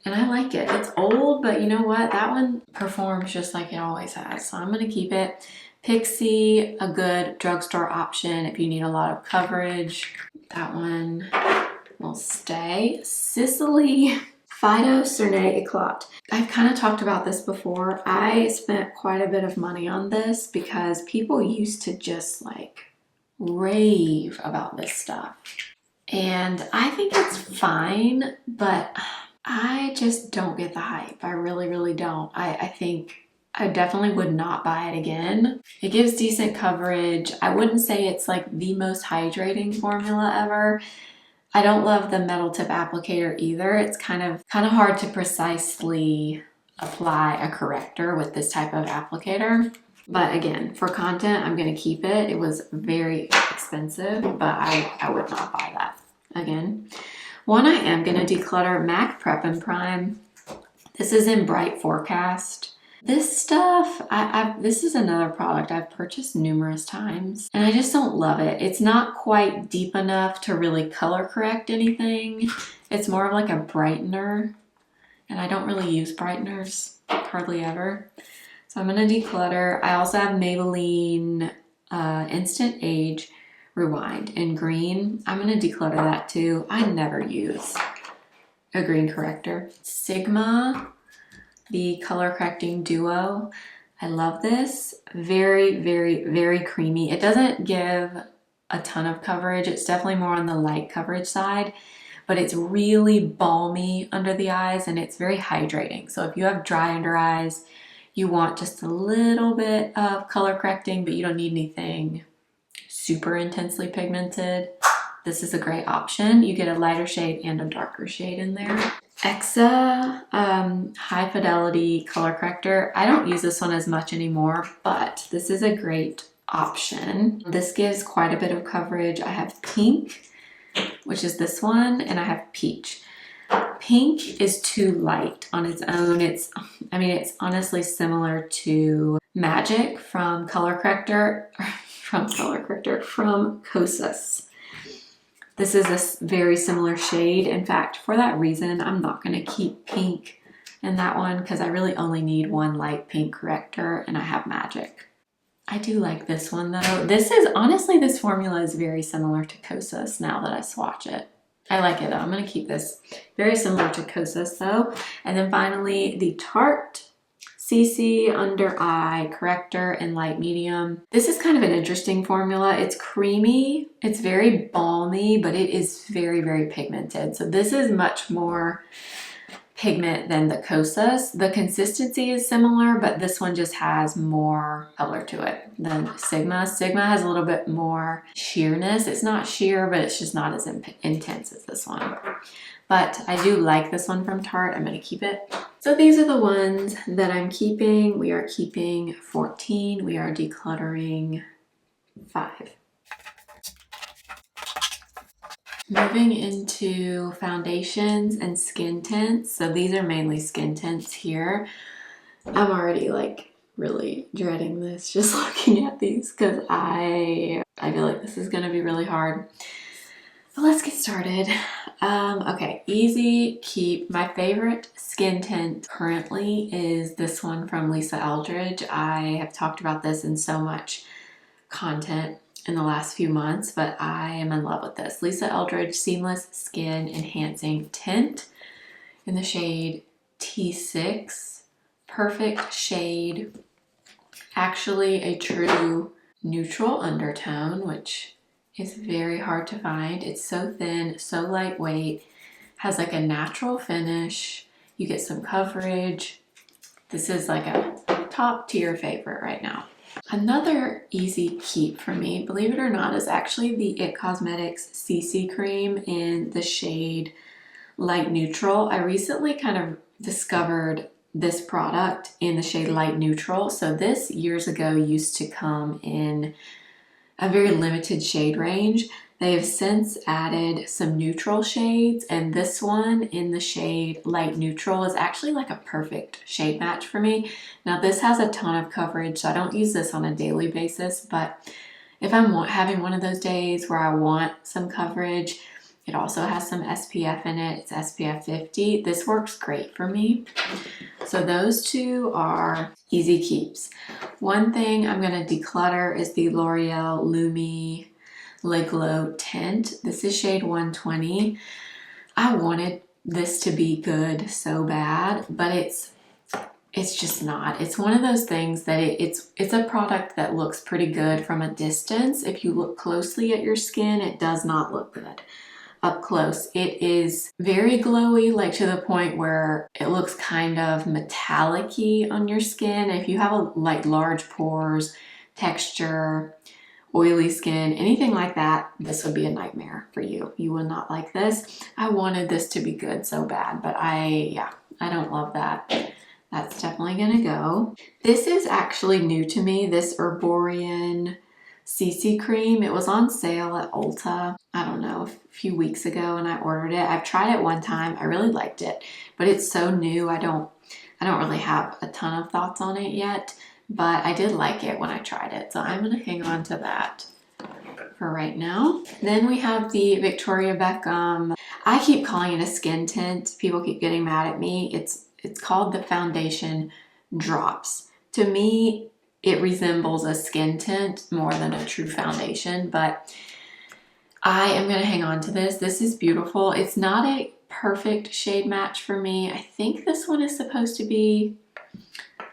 And I like it. It's old, but you know what? That one performs just like it always has. So I'm gonna keep it. Pixie, a good drugstore option if you need a lot of coverage. That one will stay. Sicily Fido Cernay Eclat. I've kind of talked about this before. I spent quite a bit of money on this because people used to just like rave about this stuff. And I think it's fine, but I just don't get the hype. I really, really don't. I think I definitely would not buy it again. It gives decent coverage. I wouldn't say it's like the most hydrating formula ever. I don't love the metal tip applicator either. It's kind of hard to precisely apply a corrector with this type of applicator. But again, for content, I'm gonna keep it. It was very expensive, but I would not buy that again. One I am gonna declutter, MAC Prep and Prime. This is in Bright Forecast. This stuff, this is another product I've purchased numerous times and I just don't love it. It's not quite deep enough to really color correct anything. It's more of like a brightener and I don't really use brighteners, hardly ever. So I'm gonna declutter. I also have Maybelline Instant Age Rewind in green. I'm gonna declutter that too. I never use a green corrector. Sigma, the color correcting duo. I love this. Very, very, very creamy. It doesn't give a ton of coverage. It's definitely more on the light coverage side, but it's really balmy under the eyes and it's very hydrating. So if you have dry under eyes, you want just a little bit of color correcting, but you don't need anything super intensely pigmented, this is a great option. You get a lighter shade and a darker shade in there. Exa High Fidelity Color Corrector. I don't use this one as much anymore, but this is a great option. This gives quite a bit of coverage. I have Pink, which is this one, and I have Peach. Pink is too light on its own. It's honestly similar to Magic from from Kosas. This is a very similar shade. In fact, for that reason, I'm not going to keep Pink in that one because I really only need one light pink corrector and I have Magic. I do like this one though. This formula is very similar to Kosas now that I swatch it. I like it though. I'm going to keep this. Very similar to Kosas though. And then finally, the Tarte CC Under Eye Corrector in light medium. This is kind of an interesting formula. It's creamy, it's very balmy, but it is very, very pigmented. So this is much more pigment than the Kosas. The consistency is similar, but this one just has more color to it than Sigma. Sigma has a little bit more sheerness. It's not sheer, but it's just not as intense as this one. But I do like this one from Tarte. I'm going to keep it. So these are the ones that I'm keeping. We are keeping 14. We are decluttering 5. Moving into foundations and skin tints. So these are mainly skin tints here. I'm already like really dreading this just looking at these because I feel like this is going to be really hard. But let's get started. Okay, easy keep. My favorite skin tint currently is this one from Lisa Eldridge. I have talked about this in so much content in the last few months, but I am in love with this. Lisa Eldridge Seamless Skin Enhancing Tint in the shade T6. Perfect shade. Actually a true neutral undertone, which is very hard to find. It's so thin, so lightweight, has like a natural finish. You get some coverage. This is like a top tier favorite right now. Another easy keep for me, believe it or not, is actually the IT Cosmetics CC Cream in the shade Light Neutral. I recently kind of discovered this product in the shade Light Neutral. So this years ago used to come in a very limited shade range. They have since added some neutral shades, and this one in the shade Light Neutral is actually like a perfect shade match for me. Now this has a ton of coverage, so I don't use this on a daily basis, but if I'm having one of those days where I want some coverage, it also has some SPF in it. It's SPF 50. This works great for me. So those two are easy keeps. One thing I'm going to declutter is the L'Oreal Lumi Le Glow Tint. This is shade 120. I wanted this to be good so bad, but it's just not. It's one of those things that it's a product that looks pretty good from a distance. If you look closely at your skin, it does not look good. Up close, it is very glowy, like to the point where it looks kind of metallic-y on your skin. If you have like large pores, texture, oily skin, anything like that, this would be a nightmare for you. You would not like this. I wanted this to be good so bad, but I don't love that. That's definitely gonna go. This is actually new to me, this Herborian CC cream. It was on sale at Ulta, I don't know, a few weeks ago, and I ordered it. I've tried it one time. I really liked it, but it's so new. I don't really have a ton of thoughts on it yet, but I did like it when I tried it. So I'm going to hang on to that for right now. Then we have the Victoria Beckham. I keep calling it a skin tint. People keep getting mad at me. It's called the Foundation Drops. To me, it resembles a skin tint more than a true foundation, but I am going to hang on to this. This is beautiful. It's not a perfect shade match for me. I think this one is supposed to be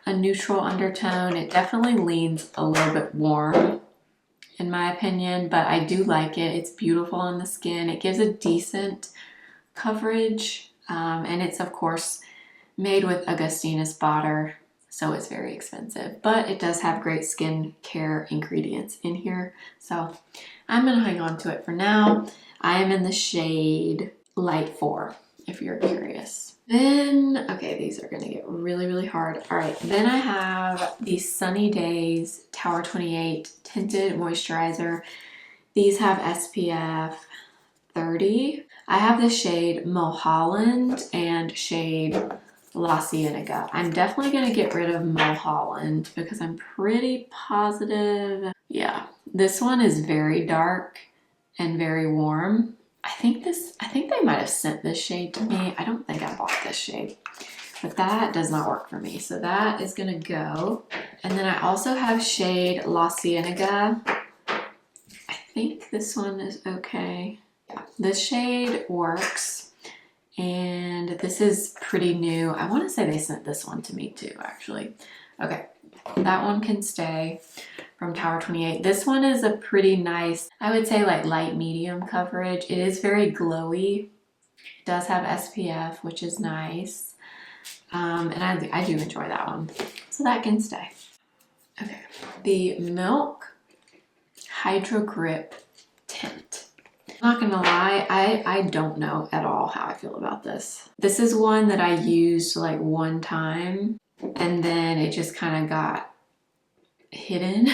a neutral undertone. It definitely leans a little bit warm in my opinion, but I do like it. It's beautiful on the skin. It gives a decent coverage, and it's of course made with Augustinus Bader so it's very expensive, but it does have great skin care ingredients in here. So I'm gonna hang on to it for now. I am in the shade Light 4, if you're curious. Then, okay, these are gonna get really, really hard. All right, then I have the Sunny Days Tower 28 Tinted Moisturizer. These have SPF 30. I have the shade Mulholland and shade La Cienega. I'm definitely gonna get rid of Mulholland because I'm pretty positive. Yeah, this one is very dark and very warm. I think they might have sent this shade to me. I don't think I bought this shade, but that does not work for me. So that is gonna go. And then I also have shade La Cienega. I think this one is okay. Yeah, this shade works. And this is pretty new. I want to say they sent this one to me too, actually. Okay, that one can stay from Tower 28. This one is a pretty nice, I would say like light medium coverage. It is very glowy. It does have SPF, which is nice. And I do enjoy that one. So that can stay. Okay, the Milk Hydro Grip Tint. I'm not gonna lie, I don't know at all how I feel about this. This is one that I used like one time and then it just kind of got hidden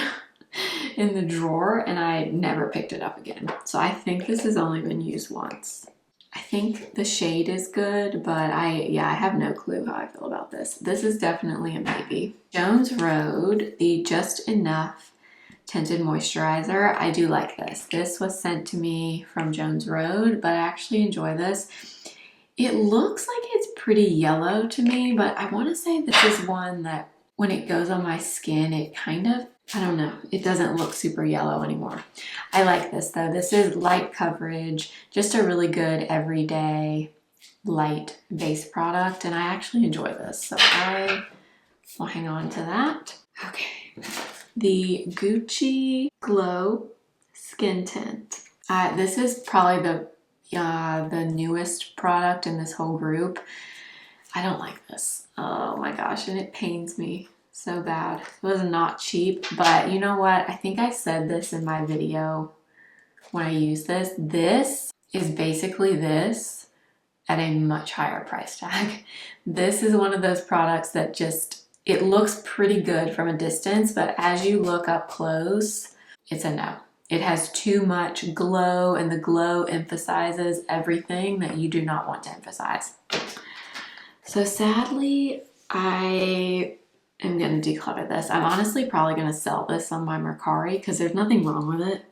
in the drawer and I never picked it up again. So I think this has only been used once. I think the shade is good, but I have no clue how I feel about this. This is definitely a maybe. Jones Road, the Just Enough Tinted Moisturizer. I do like this. This was sent to me from Jones Road, but I actually enjoy this. It looks like it's pretty yellow to me, but I want to say this is one that when it goes on my skin, it kind of, I don't know, it doesn't look super yellow anymore. I like this though. This is light coverage, just a really good everyday light base product, and I actually enjoy this. So I will hang on to that. Okay. The Gucci Glow Skin Tint. This is probably the newest product in this whole group. I don't like this. Oh my gosh, and it pains me so bad. It was not cheap, but you know what? I think I said this in my video when I used this. This is basically this at a much higher price tag. This is one of those products that just, it looks pretty good from a distance, but as you look up close, it's a no. It has too much glow, and the glow emphasizes everything that you do not want to emphasize. So sadly, I am going to declutter this. I'm honestly probably going to sell this on my Mercari because there's nothing wrong with it,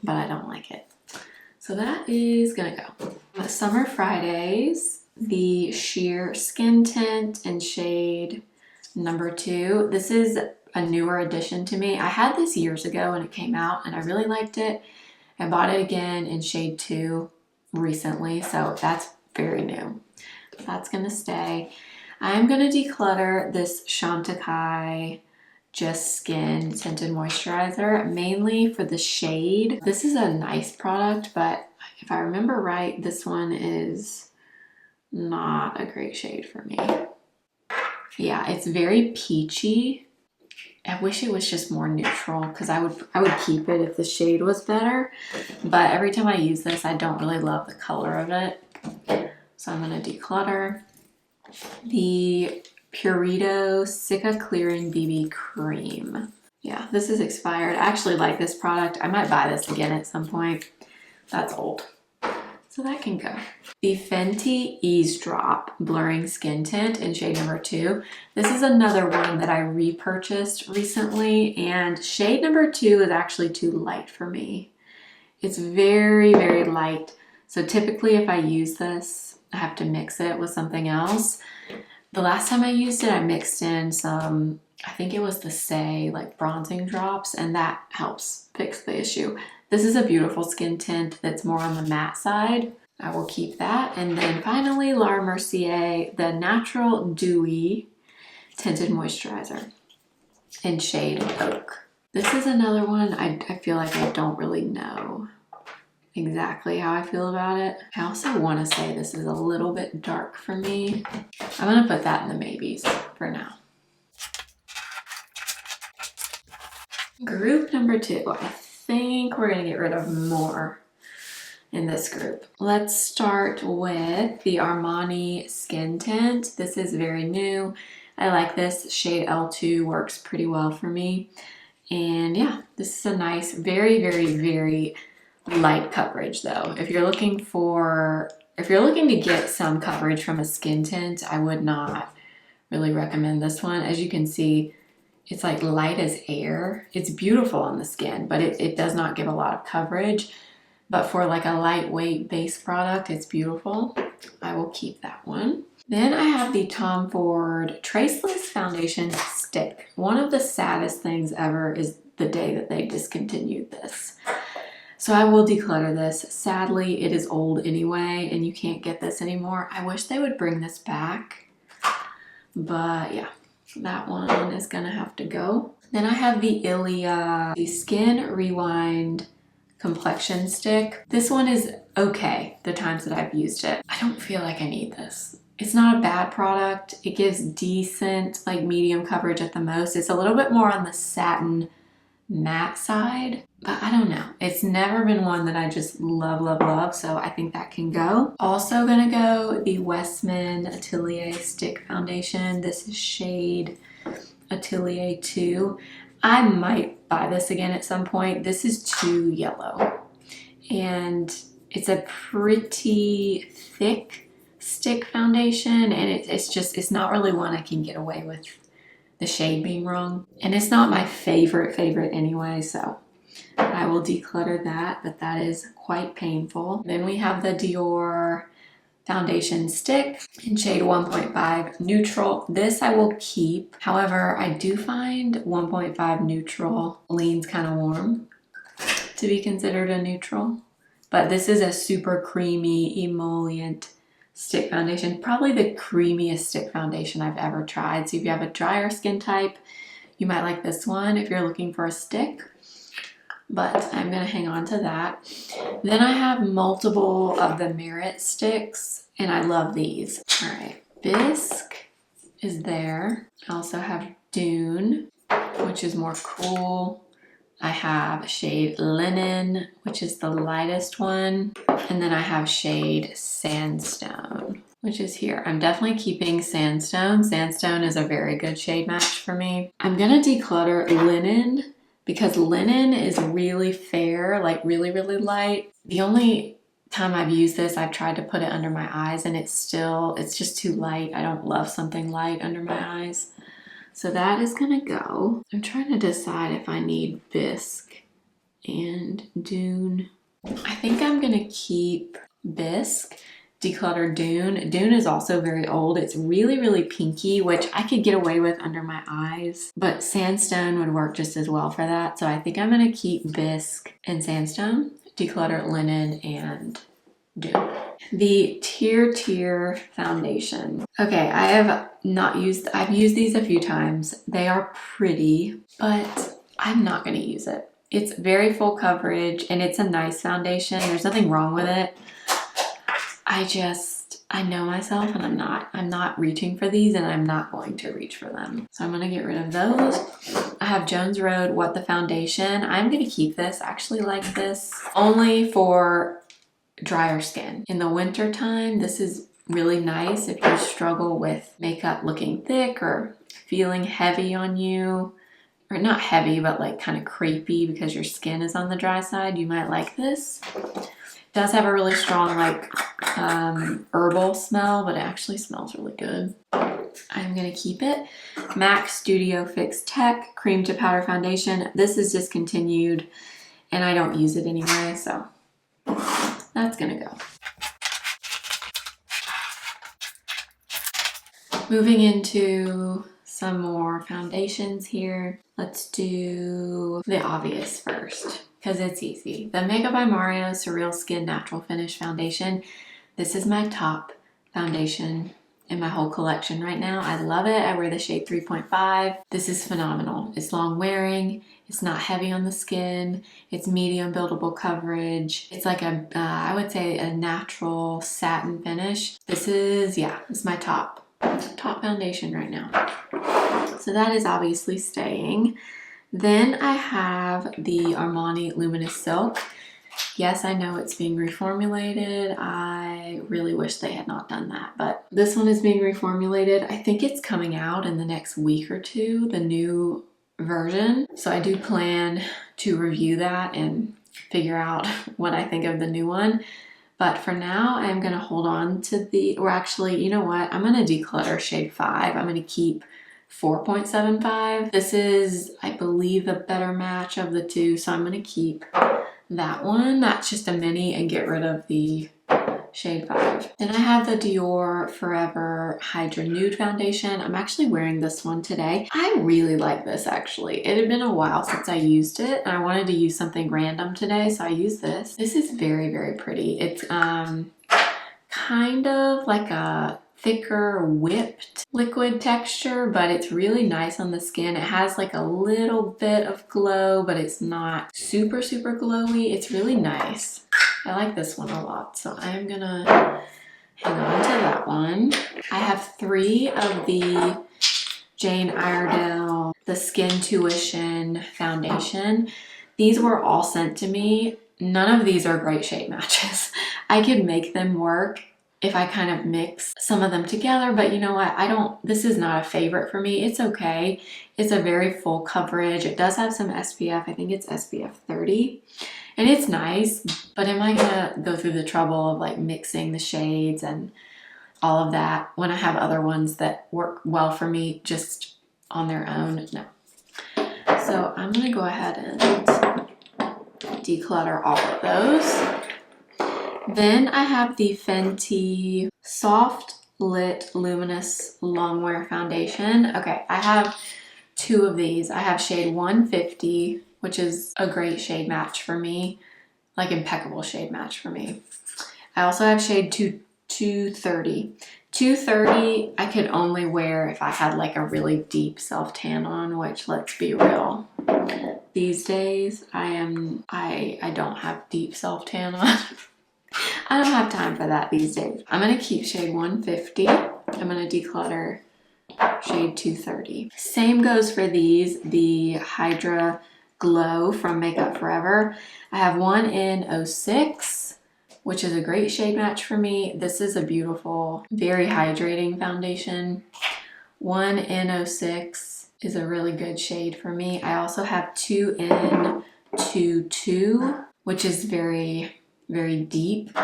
but I don't like it. So that is going to go. Summer Fridays, the Sheer Skin Tint in shade number 2. This is a newer addition to me. I had this years ago when it came out and I really liked it. I bought it again in shade 2 recently, so that's very new. That's gonna stay. I'm gonna declutter this Chantecaille Just Skin Tinted Moisturizer, mainly for the shade. This is a nice product, but if I remember right, this one is not a great shade for me. Yeah, it's very peachy. I wish it was just more neutral because I would keep it if the shade was better. But every time I use this, I don't really love the color of it. So I'm going to declutter. The Purito Cica Clearing BB Cream. Yeah, this is expired. I actually like this product. I might buy this again at some point. That's old. So that can go. The Fenty Eavesdrop Blurring Skin Tint in shade number 2. This is another one that I repurchased recently, and shade number 2 is actually too light for me. It's very, very light. So typically if I use this, I have to mix it with something else. The last time I used it, I mixed in some, I think it was the Say like bronzing drops, and that helps fix the issue. This is a beautiful skin tint that's more on the matte side. I will keep that. And then finally, Laura Mercier, the Natural Dewy Tinted Moisturizer in shade Oak. This is another one I feel like I don't really know exactly how I feel about it. I also want to say this is a little bit dark for me. I'm going to put that in the maybes for now. Group number 2. I think we're gonna get rid of more in this group. Let's start with the Armani Skin Tint. This is very new. I like this. Shade L2 works pretty well for me. And yeah, this is a nice, very, very, very light coverage though. If you're looking to get some coverage from a skin tint, I would not really recommend this one. As you can see, it's like light as air. It's beautiful on the skin, but it does not give a lot of coverage. But for like a lightweight base product, it's beautiful. I will keep that one. Then I have the Tom Ford Traceless Foundation Stick. One of the saddest things ever is the day that they discontinued this. So I will declutter this. Sadly, it is old anyway, and you can't get this anymore. I wish they would bring this back. But yeah, that one is gonna have to go. Then I have the Ilia the Skin Rewind Complexion Stick. This one is okay the times that I've used it. I don't feel like I need this. It's not a bad product. It gives decent, like medium coverage at the most. It's a little bit more on the satin matte side, but I don't know. It's never been one that I just love, love, love, so I think that can go. Also gonna go the Westman Atelier Stick Foundation. This is shade Atelier 2. I might buy this again at some point. This is too yellow, and it's a pretty thick stick foundation, and it's not really one I can get away with the shade being wrong, and it's not my favorite anyway, so I will declutter that, but that is quite painful. Then we have the Dior foundation stick in shade 1.5 neutral. This I will keep. However, I do find 1.5 neutral leans kind of warm to be considered a neutral, but this is a super creamy emollient stick foundation, probably the creamiest stick foundation I've ever tried. So if you have a drier skin type, you might like this one if you're looking for a stick, but I'm gonna hang on to that. Then I have multiple of the Merit sticks, and I love these. All right, Bisque is there. I also have Dune, which is more cool. I have shade Linen, which is the lightest one. And then I have shade Sandstone, which is here. I'm definitely keeping Sandstone. Sandstone is a very good shade match for me. I'm gonna declutter Linen because Linen is really fair, like really, really light. The only time I've used this, I've tried to put it under my eyes, and it's just too light. I don't love something light under my eyes. So that is gonna go. I'm trying to decide if I need Bisque and Dune. I think I'm gonna keep Bisque, declutter Dune. Dune is also very old. It's really, really pinky, which I could get away with under my eyes, but Sandstone would work just as well for that. So I think I'm gonna keep Bisque and Sandstone, declutter Linen and Dune. The Tier foundation. Okay, I've used these a few times. They are pretty, but I'm not gonna use it. It's very full coverage and it's a nice foundation. There's nothing wrong with it. I know myself, and I'm not reaching for these, and I'm not going to reach for them. So I'm gonna get rid of those. I have Jones Road What the Foundation. I'm gonna keep this. I actually like this only for drier skin. In the winter time, this is really nice if you struggle with makeup looking thick or feeling heavy on you, or not heavy, but like kind of crepey because your skin is on the dry side. You might like this. It does have a really strong like herbal smell, but it actually smells really good. I'm gonna keep it. MAC Studio Fix Tech Cream to Powder Foundation. This is discontinued and I don't use it anyway, so that's gonna go. Moving into some more foundations here. Let's do the obvious first, because it's easy. The Makeup by Mario Surreal Skin Natural Finish Foundation. This is my top foundation in my whole collection right now. I love it. I wear the shade 3.5. This is phenomenal. It's long wearing. It's not heavy on the skin. It's medium buildable coverage. It's like I would say a natural satin finish. This is my top foundation right now. So that is obviously staying. Then I have the Armani Luminous Silk. Yes, I know it's being reformulated. I really wish they had not done that, but this one is being reformulated. I think it's coming out in the next week or two, the new version. So I do plan to review that and figure out what I think of the new one. But for now, I'm gonna hold on to the, or actually, you know what? I'm gonna declutter shade 5. I'm gonna keep 4.75. This is, I believe, the better match of the two, so I'm gonna keep that one. That's just a mini, and get rid of the shade 5. Then I have the Dior Forever Hydra Nude Foundation. I'm actually wearing this one today. I really like this actually. It had been a while since I used it, and I wanted to use something random today, so I used this. This is very, very pretty. It's kind of like a thicker whipped liquid texture, but it's really nice on the skin. It has like a little bit of glow, but it's not super, super glowy. It's really nice. I like this one a lot, so I'm gonna hang on to that one. I have 3 of the Jane Iredale, the Skin Tuition foundation. These were all sent to me. None of these are great shade matches. I could make them work if I kind of mix some of them together, but you know what? This is not a favorite for me. It's okay. It's a very full coverage. It does have some SPF. I think it's SPF 30. And it's nice, but am I gonna go through the trouble of like mixing the shades and all of that when I have other ones that work well for me just on their own? No. So I'm gonna go ahead and declutter all of those. Then I have the Fenty Soft Lit Luminous Longwear Foundation. Okay, I have 2 of these. I have shade 150, which is a great shade match for me, like impeccable shade match for me. I also have shade 230. 230 I could only wear if I had like a really deep self-tan on, which, let's be real, these days I don't have deep self-tan on. I don't have time for that these days. I'm gonna keep shade 150. I'm gonna declutter shade 230. Same goes for these, the Hydra Glow from Makeup Forever. I have one in 06, which is a great shade match for me. This is a beautiful, very hydrating foundation. One in 06 is a really good shade for me. I also have 2 in 22, which is very, very deep.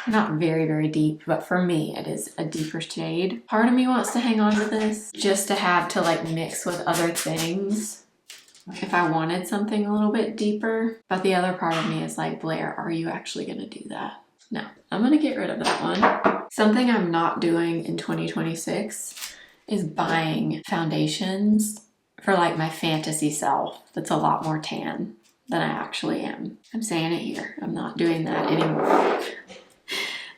Not very, very deep, but for me, it is a deeper shade. Part of me wants to hang on to this just to have to like mix with other things if I wanted something a little bit deeper. But the other part of me is like, Blair, are you actually gonna do that? No, I'm gonna get rid of that one. Something I'm not doing in 2026 is buying foundations for like my fantasy self that's a lot more tan than I actually am. I'm saying it here. I'm not doing that anymore.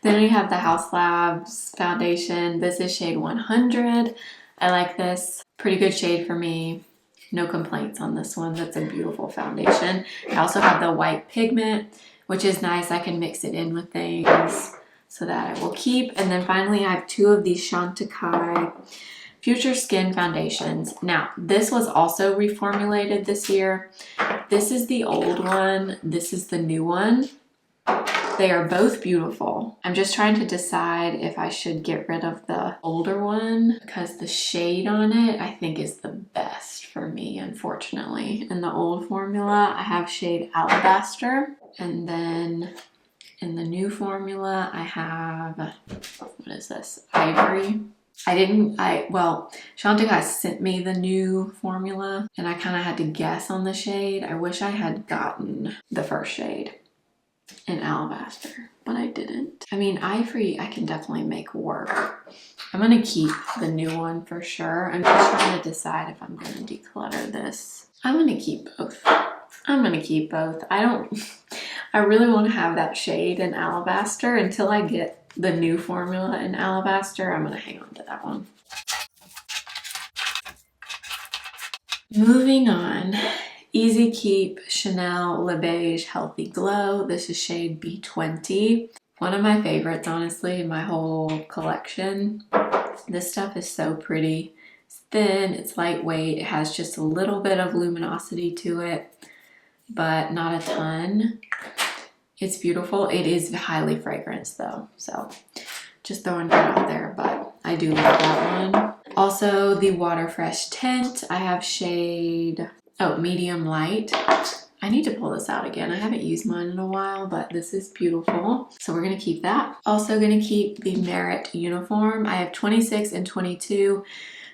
Then we have the House Labs foundation. This is shade 100. I like this. Pretty good shade for me. No complaints on this one. That's a beautiful foundation. I also have the white pigment, which is nice. I can mix it in with things so that I will keep. And then finally, I have 2 of these Chantecaille Future Skin foundations. Now, this was also reformulated this year. This is the old one. This is the new one. They are both beautiful. I'm just trying to decide if I should get rid of the older one because the shade on it I think is the best for me, unfortunately. In the old formula, I have shade Alabaster, and then in the new formula, I have, what is this? Ivory. Chantecaille sent me the new formula and I kind of had to guess on the shade. I wish I had gotten the first shade in Alabaster, but I didn't. I mean, Ivory I can definitely make work. I'm gonna keep the new one for sure. I'm just trying to decide if I'm gonna declutter this. I'm gonna keep both. I'm gonna keep both. I really want to have that shade in Alabaster. Until I get the new formula in Alabaster, I'm gonna hang on to that one. Moving on. Easy Keep Chanel Le Beige Healthy Glow. This is shade B20. One of my favorites, honestly, in my whole collection. This stuff is so pretty. It's thin, it's lightweight, it has just a little bit of luminosity to it, but not a ton. It's beautiful. It is highly fragranced though, so just throwing that out there, but I do love that one. Also, the Water Fresh Tint. I have shade, medium light. I need to pull this out again. I haven't used mine in a while, but this is beautiful. So we're gonna keep that. Also gonna keep the Merit Uniform. I have 26 and 22.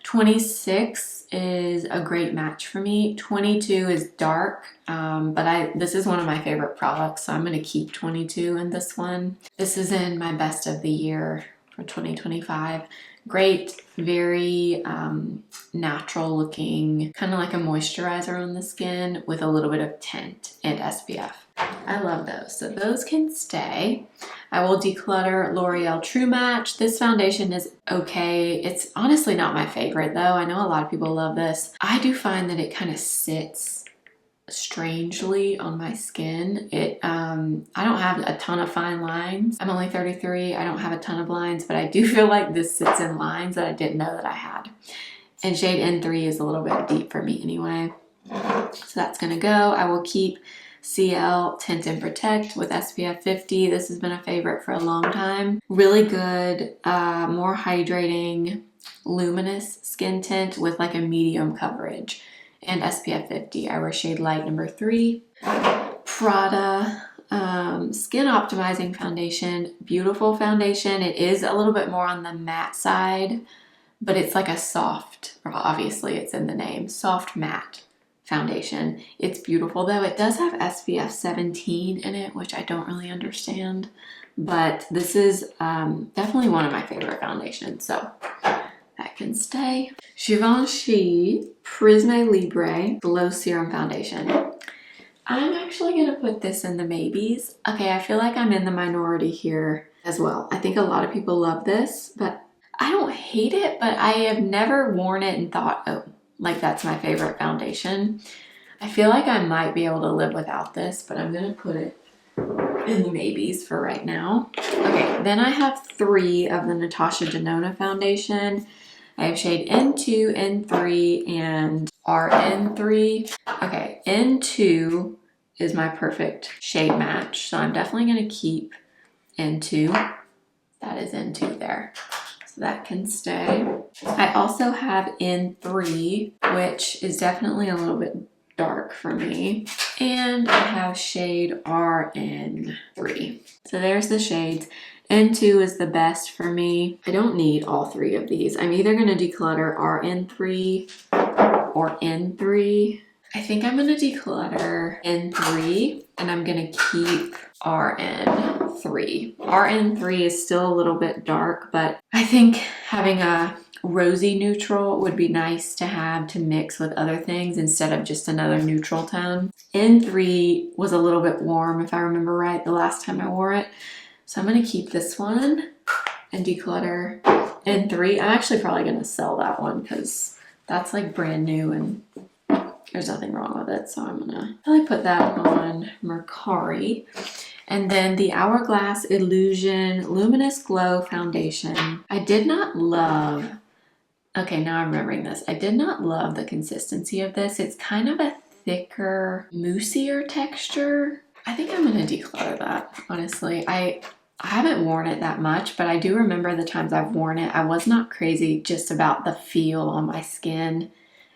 26 is a great match for me. 22 is dark, but this is one of my favorite products, so I'm gonna keep 22 in this one. This is in my best of the year for 2025. Great, very natural looking, kind of like a moisturizer on the skin with a little bit of tint and SPF. I love those, so those can stay. I will declutter L'Oreal True Match. This foundation is okay. It's honestly not my favorite though. I know a lot of people love this. I do find that it kind of sits strangely on my skin. I don't have a ton of fine lines. I'm only 33. I don't have a ton of lines, but I do feel like this sits in lines that I didn't know that I had. And shade N3 is a little bit deep for me anyway. So that's gonna go. I will keep CL Tint and Protect with SPF 50. This has been a favorite for a long time. Really good, more hydrating, luminous skin tint with like a medium coverage. And SPF 50. I wear shade light number 3. Prada Skin Optimizing Foundation. Beautiful foundation. It is a little bit more on the matte side, but it's like a soft, obviously it's in the name, soft matte foundation. It's beautiful though. It does have SPF 17 in it, which I don't really understand, but this is definitely one of my favorite foundations, so that can stay. Givenchy Prisme Libre Glow Serum Foundation. I'm actually gonna put this in the maybes. Okay, I feel like I'm in the minority here as well. I think a lot of people love this, but I don't hate it, but I have never worn it and thought, oh, like that's my favorite foundation. I feel like I might be able to live without this, but I'm gonna put it in the maybes for right now. Okay, then I have 3 of the Natasha Denona foundation. I have shade N2, N3, and RN3. Okay, N2 is my perfect shade match, so I'm definitely gonna keep N2. That is N2 there, so that can stay. I also have N3, which is definitely a little bit dark for me, and I have shade RN3. So there's the shades. N2 is the best for me. I don't need all 3 of these. I'm either gonna declutter RN3 or N3. I think I'm gonna declutter N3 and I'm gonna keep RN3. RN3 is still a little bit dark, but I think having a rosy neutral would be nice to have to mix with other things instead of just another neutral tone. N3 was a little bit warm, if I remember right, the last time I wore it. So I'm gonna keep this one and declutter N3. I'm actually probably gonna sell that one because that's like brand new and there's nothing wrong with it. So I'm gonna probably put that on Mercari. And then the Hourglass Illusion Luminous Glow Foundation. I did not love, okay, now I'm remembering this. I did not love the consistency of this. It's kind of a thicker, moussier texture. I think I'm gonna declutter that, honestly. I haven't worn it that much, but I do remember the times I've worn it. I was not crazy just about the feel on my skin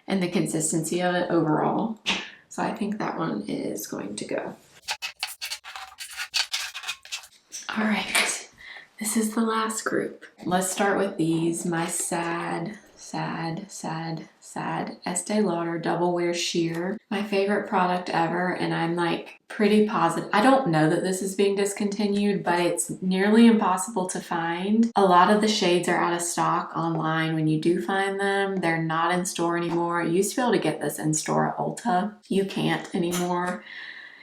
and the consistency of it overall. So I think that one is going to go. All right, this is the last group. Let's start with these. My sad Estee Lauder Double Wear Sheer. My favorite product ever, and I'm like pretty positive. I don't know that this is being discontinued, but it's nearly impossible to find. A lot of the shades are out of stock online. When you do find them, they're not in store anymore. You used to be able to get this in store at Ulta. You can't anymore,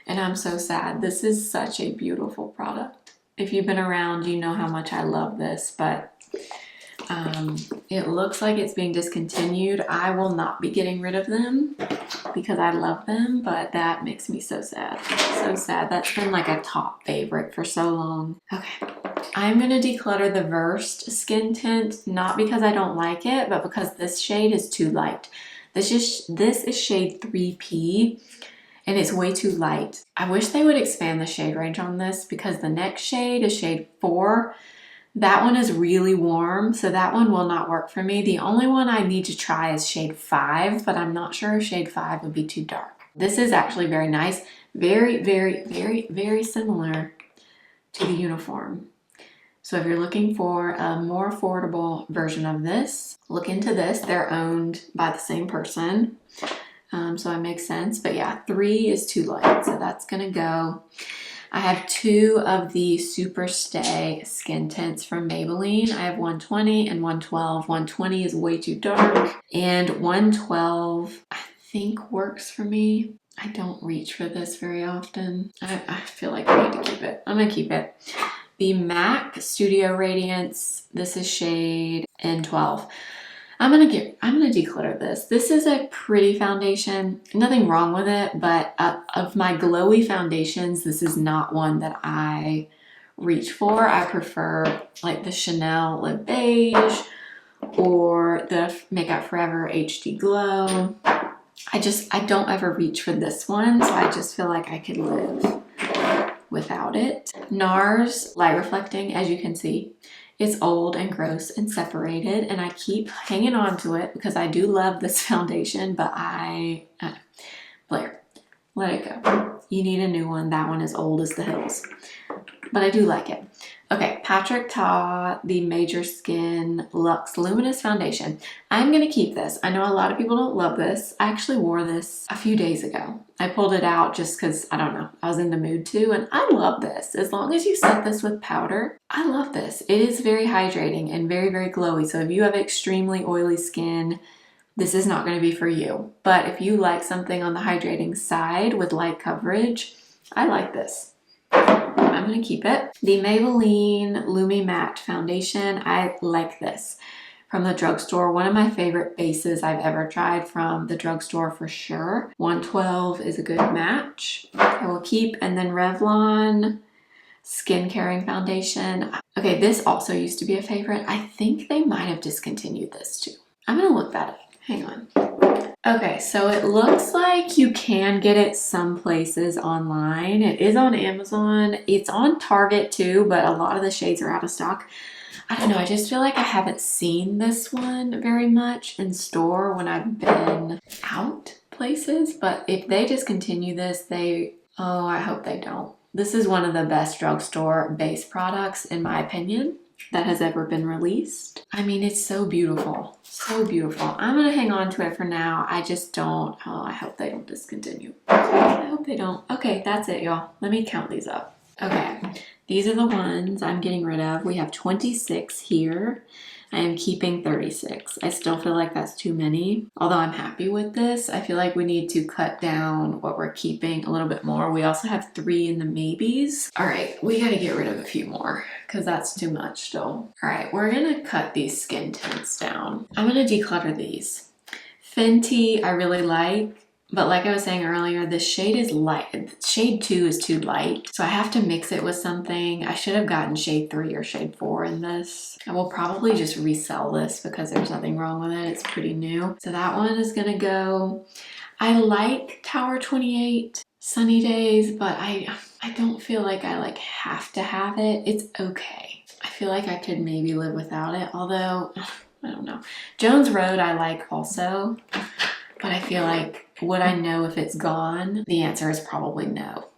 and I'm so sad. This is such a beautiful product. If you've been around, you know how much I love this, but it looks like it's being discontinued. I will not be getting rid of them because I love them, but that makes me so sad. So sad. That's been like a top favorite for so long. Okay, I'm going to declutter the Versed Skin Tint, not because I don't like it, but because this shade is too light. This is shade 3P, and it's way too light. I wish they would expand the shade range on this, because the next shade is shade 4. That one is really warm, so that one will not work for me. The only one I need to try is shade 5, but I'm not sure if shade 5 would be too dark. This is actually very nice. Very, very, very, very similar to the Uniform. So if you're looking for a more affordable version of this, look into this. They're owned by the same person, so it makes sense. But yeah, 3 is too light, so that's gonna go. I have 2 of the Super Stay Skin Tints from Maybelline. I have 120 and 112. 120 is way too dark, and 112 I think works for me. I don't reach for this very often. I feel like I need to keep it. I'm gonna keep it. The MAC Studio Radiance, this is shade N12. I'm gonna declutter this. This is a pretty foundation, nothing wrong with it, but of my glowy foundations, this is not one that I reach for. I prefer like the Chanel Lip Beige or the Makeup Forever HD Glow. I don't ever reach for this one, so I just feel like I could live without it. NARS Light Reflecting, as you can see, it's old and gross and separated, and I keep hanging on to it because I do love this foundation, but Blair, let it go. You need a new one. That one is old as the hills, but I do like it. Okay, Patrick Ta, the Major Skin Luxe Luminous Foundation. I'm gonna keep this. I know a lot of people don't love this. I actually wore this a few days ago. I pulled it out just because, I don't know, I was in the mood to, and I love this. As long as you set this with powder, I love this. It is very hydrating and very, very glowy. So if you have extremely oily skin, this is not gonna be for you. But if you like something on the hydrating side with light coverage, I like this. I'm gonna keep it. The Maybelline Lumi Matte Foundation, I like this. From the drugstore, one of my favorite bases I've ever tried from the drugstore for sure. 112 is a good match. I will keep, and then Revlon Skin Caring Foundation. Okay, this also used to be a favorite. I think they might have discontinued this too. I'm gonna look that up, hang on. Okay, so it looks like you can get it some places online. It is on Amazon. It's on Target too, but a lot of the shades are out of stock. I don't know, I just feel like I haven't seen this one very much in store when I've been out places, but if they discontinue this, oh, I hope they don't. This is one of the best drugstore base products, in my opinion, that has ever been released. I mean, it's so beautiful, so beautiful. I'm gonna hang on to it for now. I just don't, oh, I hope they don't discontinue. I hope they don't. Okay, that's it, y'all. Let me count these up. Okay, these are the ones I'm getting rid of. We have 26 here. I am keeping 36. I still feel like that's too many. Although I'm happy with this, I feel like we need to cut down what we're keeping a little bit more. We also have 3 in the maybes. All right, we gotta get rid of a few more because that's too much still. All right, we're gonna cut these skin tints down. I'm gonna declutter these. Fenty, I really like. But like I was saying earlier, this shade is light. Shade 2 is too light, so I have to mix it with something. I should have gotten shade 3 or shade 4 in this. I will probably just resell this because there's nothing wrong with it. It's pretty new. So that one is gonna go. I like Tower 28 Sunny Days, but I don't feel like I have to have it. It's okay. I feel like I could maybe live without it, although I don't know. Jones Road I like also, but I feel like, would I know if it's gone? The answer is probably no.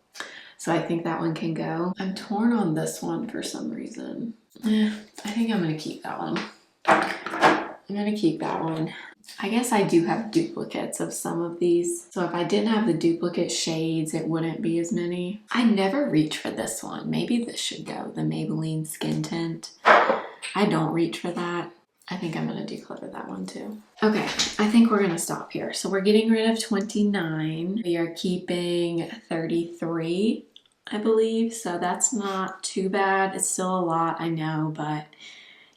So I think that one can go. I'm torn on this one for some reason. I think I'm gonna keep that one. I'm gonna keep that one. I guess I do have duplicates of some of these. So if I didn't have the duplicate shades, it wouldn't be as many. I never reach for this one. Maybe this should go, the Maybelline Skin Tint. I don't reach for that. I think I'm gonna declutter that one too. Okay, I think we're gonna stop here. So we're getting rid of 29. We are keeping 33, I believe. So that's not too bad. It's still a lot, I know, but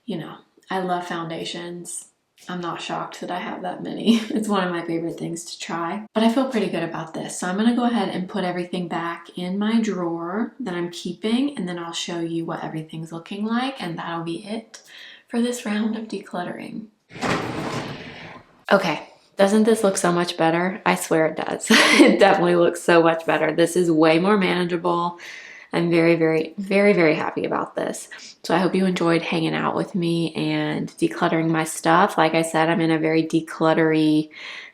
you know, I love foundations. I'm not shocked that I have that many. It's one of my favorite things to try. But I feel pretty good about this. So I'm gonna go ahead and put everything back in my drawer that I'm keeping, and then I'll show you what everything's looking like, and that'll be it for this round of decluttering. Okay, doesn't this look so much better? I swear it does. It definitely looks so much better. This is way more manageable. I'm very, very, very, very happy about this. So I hope you enjoyed hanging out with me and decluttering my stuff. Like I said, I'm in a very decluttery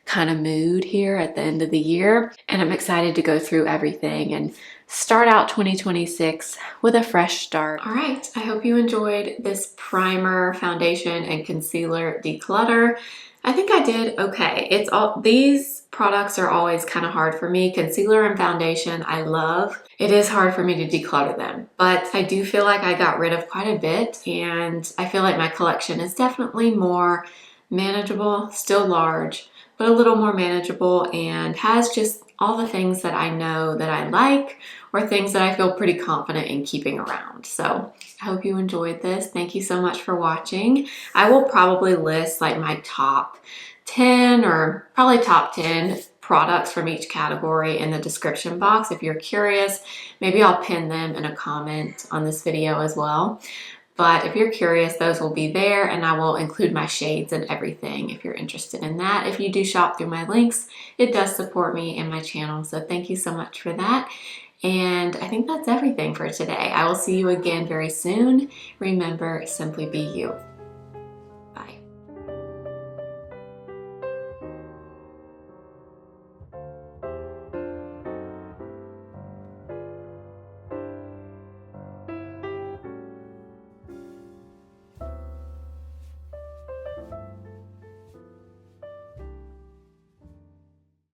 kind of mood here at the end of the year, and I'm excited to go through everything and start out 2026 with a fresh start. All right, I hope you enjoyed this primer, foundation, and concealer declutter. I think I did okay. These products are always kind of hard for me. Concealer and foundation, I love. It is hard for me to declutter them, but I do feel like I got rid of quite a bit, and I feel like my collection is definitely more manageable, still large, but a little more manageable, and has just all the things that I know that I like, or things that I feel pretty confident in keeping around. So I hope you enjoyed this. Thank you so much for watching. I will probably list like my top 10 or probably top 10 products from each category in the description box. If you're curious, maybe I'll pin them in a comment on this video as well. But if you're curious, those will be there, and I will include my shades and everything if you're interested in that. If you do shop through my links, it does support me and my channel. So thank you so much for that. And I think that's everything for today. I will see you again very soon. Remember, simply be you.